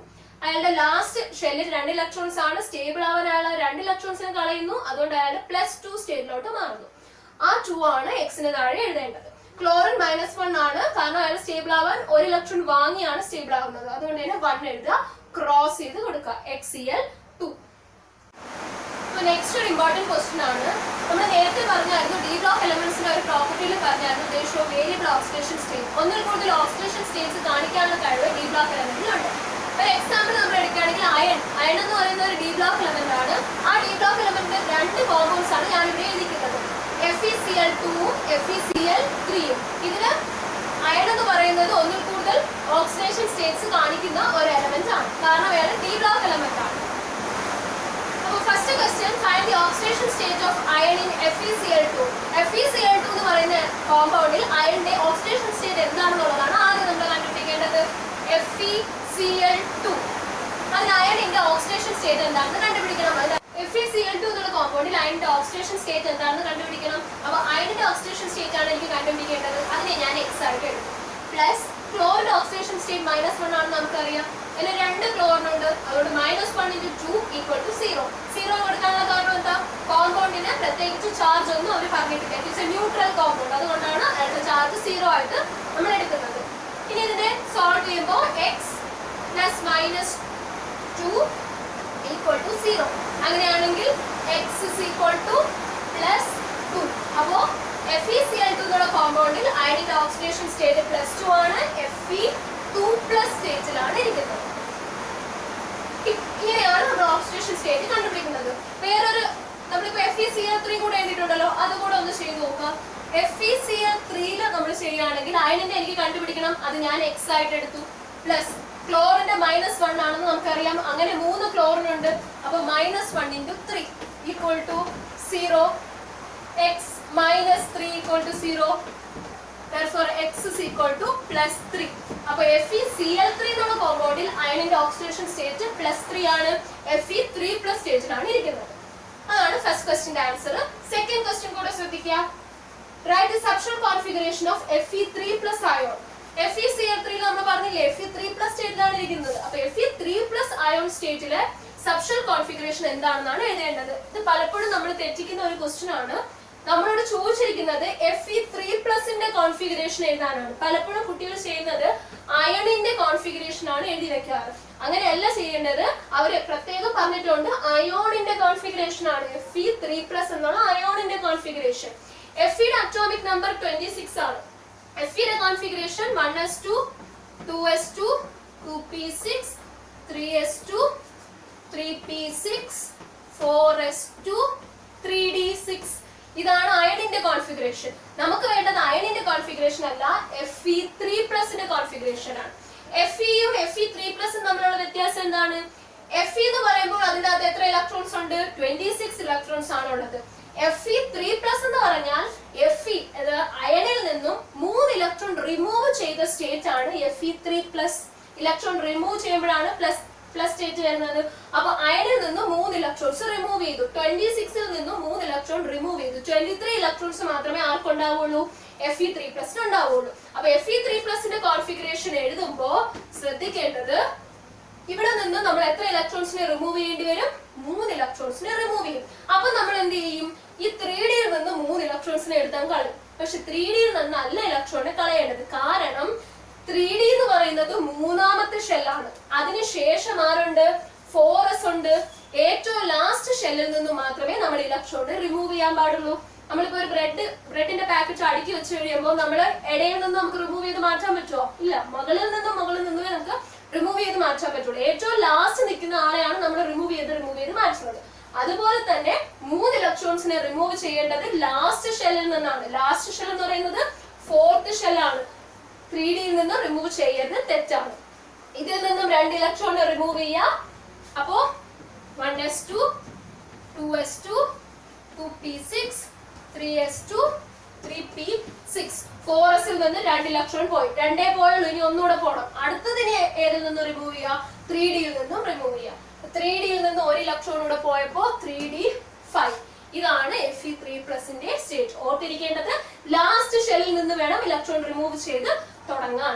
Speaker 2: അയാളുടെ ലാസ്റ്റ് ഷെല്ലിൽ 2 ഇലക്ട്രോൺസ് ആണ്. സ്റ്റേബിൾ ആവാൻ അയാൾ 2 ഇലക്ട്രോൺസിനെ കളയുന്നു. അതുകൊണ്ട് അയാൾ +2 സ്റ്റേറ്റിലോട്ട് മാറുന്നു. ആ 2 ആണ് എക്സിന് താഴെ എഴുതേണ്ടത്. ക്ലോറിൻ -1 ആണ്, കാരണം അയാൾ സ്റ്റേബിൾ ആവാൻ 1 ഇലക്ട്രോൺ വാങ്ങിയാണ് സ്റ്റേബിൾ ആവുന്നത്. അതുകൊണ്ട് തന്നെ 1 എഴുതുക, ക്രോസ് ചെയ്ത് കൊടുക്കുക, HCl2. നെക്സ്റ്റ് ഒരു ഇമ്പോർട്ടന്റ് ക്വസ്റ്റ്യൻ ആണ്. നമ്മൾ നേരത്തെ പറഞ്ഞായിരുന്നു ഡി ബ്ലോക്ക് എലമെന്റ്സിന്റെ ഒരു പ്രോപ്പർട്ടിയിൽ പറഞ്ഞായിരുന്നു ദേ ഷോ വേരിയബിൾ ഓക്സിഡേഷൻ സ്റ്റേറ്റ്. ഒന്നിൽ കൂടുതൽ ഓക്സിഡേഷൻ സ്റ്റേറ്റ്സ് കാണിക്കാനുള്ള കഴിവ് ഡി ബ്ലോക്ക് എലമെന്റിലുണ്ട്. ഒരു എക്സാമ്പിൾ നമ്മൾ എടുക്കുകയാണെങ്കിൽ അയൺ എന്ന് പറയുന്ന ഒരു ഡി ബ്ലോക്ക് എലമെന്റ് ആണ്. ആ ഡി ബ്ലോക്ക് എലമെന്റിന്റെ 2 കോമ്പൗണ്ട്സ് ആണ് ഞാൻ ഇവിടെ എഴുതിക്കുന്നത്, FeCl2ഉം FeCl3ഉം. ഇതില് അയൺ എന്ന് പറയുന്നത് ഒന്നിൽ കൂടുതൽ ഓക്സിഡേഷൻ സ്റ്റേറ്റ്സ് കാണിക്കുന്ന ഒരു എലമെന്റ് ആണ്, കാരണം അയാൾ ഡി ബ്ലോക്ക് എലമെന്റ് ആണ്. അപ്പോൾ first question, find the oxidation state of iron in FeCl2. FeCl2 എന്ന് പറയുന്ന കോമ്പൗണ്ടിൽ അയണിന്റെ ഓക്സിഡേഷൻ സ്റ്റേറ്റ് എന്താണെന്നുള്ളതാണ് ആദ്യം നമ്മൾ കണ്ടുപിടിക്കേണ്ടത്. FeCl2, അതിന് അയണിന്റെ ഓക്സിഡേഷൻ സ്റ്റേറ്റ് എന്താണെന്ന് കണ്ടുപിടിക്കണം. FeCl2 എന്നുള്ള കോമ്പൗണ്ടിൽ അയണിന്റെ ഓക്സിഡേഷൻ സ്റ്റേറ്റ് എന്താണെന്ന് കണ്ടുപിടിക്കണം. അപ്പോൾ അയണിന്റെ ഓക്സിഡേഷൻ സ്റ്റേറ്റ് ആണ് എനിക്ക് കണ്ടുപിടിക്കേണ്ടത്. അതിനെ ഞാൻ എക്സ് ആയിട്ട് എടുക്കും. പ്ലസ് ക്ലോറിന്റെ ഓക്സിഡേഷൻ സ്റ്റേറ്റ് -1 ആണെന്ന് നമുക്കറിയാം. അതിൽ 2 ക്ലോറിൻ ഉണ്ട്, അതുകൊണ്ട് -1 × 2 = 0. 0 കൊടുക്കാനുള്ള കാരണം എന്താ? കോമ്പൗണ്ടിന് പ്രത്യേകിച്ച് ചാർജ് ഒന്നും അവർ പറഞ്ഞിട്ടില്ല. ഇറ്റ്സ് എ ന്യൂട്രൽ കോമ്പൗണ്ട്, അതുകൊണ്ടാണ് അതിന്റെ ചാർജ് 0 ആയിട്ട് നമ്മൾ എടുക്കുന്നത്. ഇനി ഇതിനെ സോൾവ് ചെയ്യുമ്പോൾ x + -2 = 0. അങ്ങനെയാണെങ്കിൽ x +2. അപ്പോൾ FeCl2 എന്നുള്ള കോമ്പൗണ്ടിൽ അയണിന്റെ ഓക്സിഡേഷൻ സ്റ്റേറ്റ് +2 ആണ്. Fe2+ സ്റ്റേറ്റിലാണ് ഇരിക്കുന്നത്. ഇങ്ങനെയാണ് നമ്മൾ ഓക്സിഡേഷൻ സ്റ്റേറ്റ് കണ്ടുപിടിക്കുന്നത്. വേറൊരു നമ്മളിപ്പോ FeCl3 കൂടെ എഴുതിയിട്ടുണ്ടല്ലോ, അതുകൂടെ ഒന്ന് ചെയ്ത് നോക്കാം. FeCl3 നമ്മൾ ചെയ്യുകയാണെങ്കിൽ അയണിന്റെ എനിക്ക് കണ്ടുപിടിക്കണം, അത് ഞാൻ എക്സ് ആയിട്ട് എടുത്തു. പ്ലസ് ക്ലോറിന്റെ -1 ആണെന്ന് നമുക്കറിയാം, അങ്ങനെ 3 ക്ലോറിൻ ഉണ്ട്. അപ്പൊ -1 × 3 = 0. x -3 = 0. therefore x = +3. അപ്പോൾ FeCl3 എന്നുള്ള കോമ്പൗണ്ടിൽ അയണിന്റെ ഓക്സിഡേഷൻ സ്റ്റേറ്റ് +3 ആണ്. Fe3+ സ്റ്റേറ്റിലാണ് ഇരിക്കുന്നത്. അതാണ് ഫസ്റ്റ് ക്വസ്റ്റ്യന്റെ ആൻസർ. സെക്കൻഡ് ക്വസ്റ്റ്യൻ കൂടെ ശ്രദ്ധിക്കുക. Write the subshell configuration of Fe3+ ion. FeCl3 നമ്മൾ പറഞ്ഞില്ലേ Fe3+ സ്റ്റേറ്റിലാണ് ഇരിക്കുന്നത്. അപ്പോൾ Fe3+ അയോൺ സ്റ്റേറ്റിലെ സബ്ഷെൽ കോൺഫിഗറേഷൻ എന്താണെന്നാണ് എഴുതേണ്ടത്. ഇത് പലപ്പോഴും നമ്മൾ തെറ്റിക്കുന്ന ഒരു ക്വസ്റ്റ്യൻ ആണ്. നമ്മളോട് ചോദിച്ചിരിക്കുന്നത് Fe3+ന്റെ കോൺഫിഗറേഷൻ എഴുതാനാണ്. പലപ്പോഴും കുട്ടികൾ ചെയ്യുന്നത് അയണിന്റെ കോൺഫിഗറേഷൻ ആണ് എഴുതി വെക്കാറ്. അങ്ങനെയല്ല ചെയ്യേണ്ടത്. അവര് പ്രത്യേകം പറഞ്ഞിട്ടുണ്ട് അയോണിന്റെ കോൺഫിഗറേഷൻ ആണ്. Fe3+ എന്നുള്ള അയോണിന്റെ കോൺഫിഗറേഷൻ. Feയുടെ അറ്റോമിക് നമ്പർ 26 ആണ്. Feയുടെ configuration 1s2, 2s2, 2p6, 3s2, 3p6, 4s2, 3d6. ഇതാണ് അയണിന്റെ കോൺഫിഗറേഷൻ. നമുക്ക് വേണ്ടത് അയണിന്റെ കോൺഫിഗറേഷൻ അല്ല, Fe3+ന്റെ കോൺഫിഗറേഷൻ ആണ്. Feയും Fe3+ തമ്മിലുള്ള വ്യത്യാസം എന്താണ്? Fe എന്ന് പറയുമ്പോൾ അതിന്റെ അകത്ത് എത്ര ഇലക്ട്രോൺസ് ഉണ്ട്? 26 ഇലക്ട്രോൺസ് ആണ് ഉള്ളത്. Fe3+ എന്ന് പറഞ്ഞാൽ Fe അയണിൽ നിന്നും 3 ഇലക്ട്രോൺ റിമൂവ് ചെയ്ത സ്റ്റേറ്റ് ആണ് Fe3+. ഇലക്ട്രോൺ റിമൂവ് ചെയ്യുമ്പോഴാണ് പ്ലസ് സ്റ്റേറ്റ് വരുന്നത്. അപ്പൊ അയണിൽ നിന്നും 3 ഇലക്ട്രോൺസ് റിമൂവ് ചെയ്തു. 26ൽ നിന്നും 3 ഇലക്ട്രോൺ റിമൂവ് ചെയ്തു. 23 ഇലക്ട്രോൺസ് മാത്രമേ ആർക്കുണ്ടാവുള്ളൂ? Fe3+ ഉണ്ടാവുള്ളൂ. അപ്പൊ Fe3+ന്റെ കോൺഫിഗറേഷൻ എഴുതുമ്പോ ശ്രദ്ധിക്കേണ്ടത്, ഇവിടെ നിന്ന് നമ്മൾ എത്ര ഇലക്ട്രോൺസിനെ റിമൂവ് ചെയ്യേണ്ടി വരും? 3 ഇലക്ട്രോൺസിനെ റിമൂവ് ചെയ്യും. അപ്പൊ നമ്മൾ എന്ത് ചെയ്യും? ഈ 3Dയിൽ നിന്ന് 3 ഇലക്ട്രോൺസിനെ എടുത്താൽ കളയും. പക്ഷെ 3Dയിൽ നിന്നല്ല ഇലക്ട്രോണിനെ കളയേണ്ടത്. കാരണം 3D എന്ന് പറയുന്നത് 3ാമത്തെ ഷെല്ലാണ്. അതിനുശേഷം ആരുണ്ട്? 4s ഉണ്ട്. ഏറ്റവും ലാസ്റ്റ് ഷെല്ലിൽ നിന്ന് മാത്രമേ നമ്മൾ ഇലക്ട്രോണിനെ റിമൂവ് ചെയ്യാൻ പാടുള്ളൂ. നമ്മളിപ്പോ ഒരു ബ്രെഡിന്റെ പാക്കറ്റ് അടുക്കി വെച്ച് കഴിയുമ്പോൾ നമ്മൾ ഇടയിൽ നിന്ന് നമുക്ക് റിമൂവ് ചെയ്ത് മാറ്റാൻ പറ്റുമോ? ഇല്ല. മുകളിൽ നിന്നും നമുക്ക് റിമൂവ് ചെയ്ത് മാറ്റാൻ പറ്റുള്ളൂ. ഏറ്റവും ലാസ്റ്റ് നിൽക്കുന്ന ആളെയാണ് നമ്മൾ റിമൂവ് ചെയ്ത് മാറ്റുന്നത്. അതുപോലെ തന്നെ 3 ഇലക്ട്രോൺസിനെ റിമൂവ് ചെയ്യേണ്ടത് ലാസ്റ്റ് ഷെല്ലിൽ നിന്നാണ്. ലാസ്റ്റ് ഷെൽ എന്ന് പറയുന്നത് 4th ഷെല്ലാണ്. 3Dയിൽ നിന്ന് റിമൂവ് ചെയ്യരുത്, തെറ്റാണ്. ഇതിൽ നിന്നും 2 ഇലക്ട്രോൺ റിമൂവ് ചെയ്യാം. അപ്പോ 1s2, 2s2, 2p6, 3s2, 3p6 4s നിന്ന് 2 ഇലക്ട്രോൺ പോയി. 2 പോയുള്ളൂ, ഇനി ഒന്നുകൂടെ പോകണം. അടുത്തതിനെ ഏതിൽ നിന്ന് റിമൂവ് ചെയ്യാം? 3d നിന്നും റിമൂവ് ചെയ്യാം. 3d നിന്ന് 1 ഇലക്ട്രോൺ കൂടെ പോയപ്പോ 3d5. ഇതാണ് Fe3+ന്റെ സ്റ്റേറ്റ്. ഓർത്തിരിക്കേണ്ടത് ലാസ്റ്റ് ഷെല്ലിൽ നിന്ന് വേണം ഇലക്ട്രോൺ റിമൂവ് ചെയ്ത് തുടങ്ങാൻ.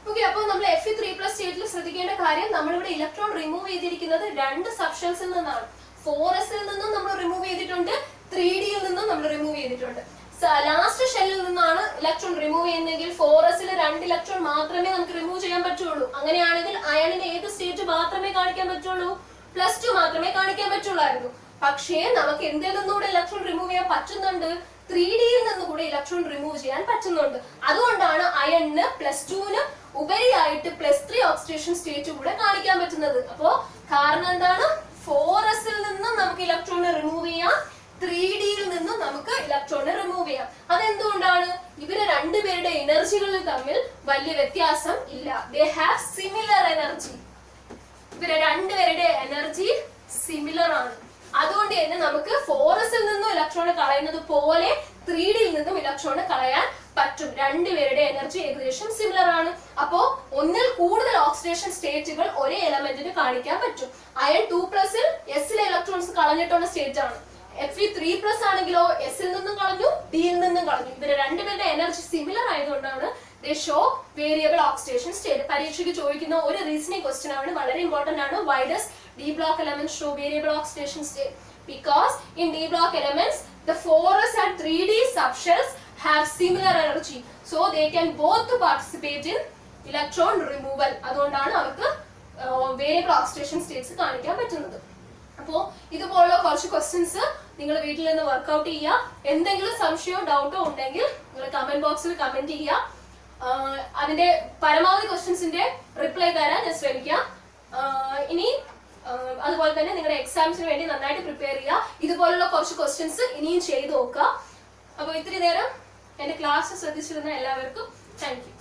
Speaker 2: ഓക്കെ, അപ്പോൾ നമ്മൾ Fe3+ സ്റ്റേറ്റിൽ ശ്രദ്ധിക്കേണ്ട കാര്യം, നമ്മളിവിടെ ഇലക്ട്രോൺ റിമൂവ് ചെയ്തിരിക്കുന്നത് 2 സബ്ഷെൽസിൽ നിന്നാണ്. 4sൽ നിന്നും നമ്മൾ റിമൂവ് ചെയ്തിട്ടുണ്ട്, 3dയിൽ നിന്നും നമ്മൾ റിമൂവ് ചെയ്തിട്ടുണ്ട്. ലാസ്റ്റ് ഷെല്ലിൽ നിന്നാണ് ഇലക്ട്രോൺ റിമൂവ് ചെയ്യുന്നതെങ്കിൽ 4sൽ 2 ഇലക്ട്രോൺ മാത്രമേ നമുക്ക് റിമൂവ് ചെയ്യാൻ പറ്റുള്ളൂ. അങ്ങനെയാണെങ്കിൽ അയണിന് ഏത് സ്റ്റേറ്റ് മാത്രമേ കാണിക്കാൻ പറ്റുള്ളൂ? +2 മാത്രമേ കാണിക്കാൻ പറ്റുള്ളായിരുന്നു. പക്ഷേ നമുക്ക് എന്തിൽ നിന്നുകൂടെ ഇലക്ട്രോൺ റിമൂവ് ചെയ്യാൻ പറ്റുന്നുണ്ട്? 3dയിൽ നിന്ന് കൂടെ ഇലക്ട്രോൺ റിമൂവ് ചെയ്യാൻ പറ്റുന്നുണ്ട്. അതുകൊണ്ടാണ് അയണിന് +2ന് ഉപരിയായിട്ട് +3 ഓക്സിഡേഷൻ സ്റ്റേറ്റ് കൂടെ കാണിക്കാൻ പറ്റുന്നത്. അപ്പോ കാരണം എന്താണ്? 4sൽ നിന്നും നമുക്ക് ഇലക്ട്രോണിനെ റിമൂവ് ചെയ്യാം, 3dയിൽ നിന്നും നമുക്ക് ഇലക്ട്രോണിനെ റിമൂവ് ചെയ്യാം. അതെന്തുകൊണ്ടാണ്? ഇവര് രണ്ടുപേരുടെ എനർജികളിൽ തമ്മിൽ വലിയ വ്യത്യാസം ഇല്ല. They have similar energy. ഇവരെ രണ്ടുപേരുടെ എനർജി സിമിലർ ആണ്. അതുകൊണ്ട് തന്നെ നമുക്ക് 4sൽ നിന്നും ഇലക്ട്രോണ് കളയുന്നത് പോലെ 3dയിൽ നിന്നും ഇലക്ട്രോണ് കളയാൻ പറ്റും. രണ്ടുപേരുടെ എനർജി ഏകദേശം സിമിലർ ആണ്. അപ്പോ ഒന്നിൽ കൂടുതൽ ഓക്സിഡേഷൻ സ്റ്റേറ്റുകൾ ഒരേ എലമെന്റിന് കാണിക്കാൻ പറ്റും. അയൺ 2+ൽ എസിലെ ഇലക്ട്രോൺസ് കളഞ്ഞിട്ടുള്ള സ്റ്റേറ്റ് ആണ്. Fe3+ ആണെങ്കിലോ എസിൽ നിന്നും കളഞ്ഞു, ഡിയിൽ നിന്നും കളഞ്ഞു. ഇവര് രണ്ടുപേരുടെ എനർജി സിമിലർ ആയതുകൊണ്ടാണ് they show variable oxidation state. പരീക്ഷയ്ക്ക് ചോദിക്കുന്ന ഒരു റീസണിംഗ് ക്വസ്റ്റ്യൻ ആണ്, വളരെ ഇമ്പോർട്ടന്റ് ആണ്. Why does D block elements show variable oxidation state? Because in D block elements the 4s and 3d subshells have similar energy, so they can both participate in electron removal. അതുകൊണ്ടാണ് അവർക്ക് variable oxidation States കാണിക്കാൻ പറ്റുന്നത്. അപ്പോൾ ഇതുപോലുള്ള കുറച്ച് questions നിങ്ങൾ വീട്ടിൽ നിന്ന് വർക്ക്ഔട്ട് ചെയ്യുക. എന്തെങ്കിലും സംശയമോ ഡൗട്ടോ ഉണ്ടെങ്കിൽ നിങ്ങൾ കമന്റ് ബോക്സിൽ കമന്റ് ചെയ്യുക. അതിന്റെ പരമാവധി ക്വസ്റ്റ്യൻസിന്റെ റിപ്ലൈ തരാൻ ഞാൻ ശ്രമിക്കാം. ഇനി അതുപോലെ തന്നെ നിങ്ങളുടെ എക്സാംസിന് വേണ്ടി നന്നായിട്ട് പ്രിപ്പയർ ചെയ്യുക. ഇതുപോലുള്ള കുറച്ച് ക്വസ്റ്റ്യൻസ് ഇനിയും ചെയ്ത് നോക്കുക. അപ്പോൾ ഇത്തിരി നേരം എന്റെ ക്ലാസ് ശ്രദ്ധിച്ചിരുന്ന എല്ലാവർക്കും താങ്ക് യു.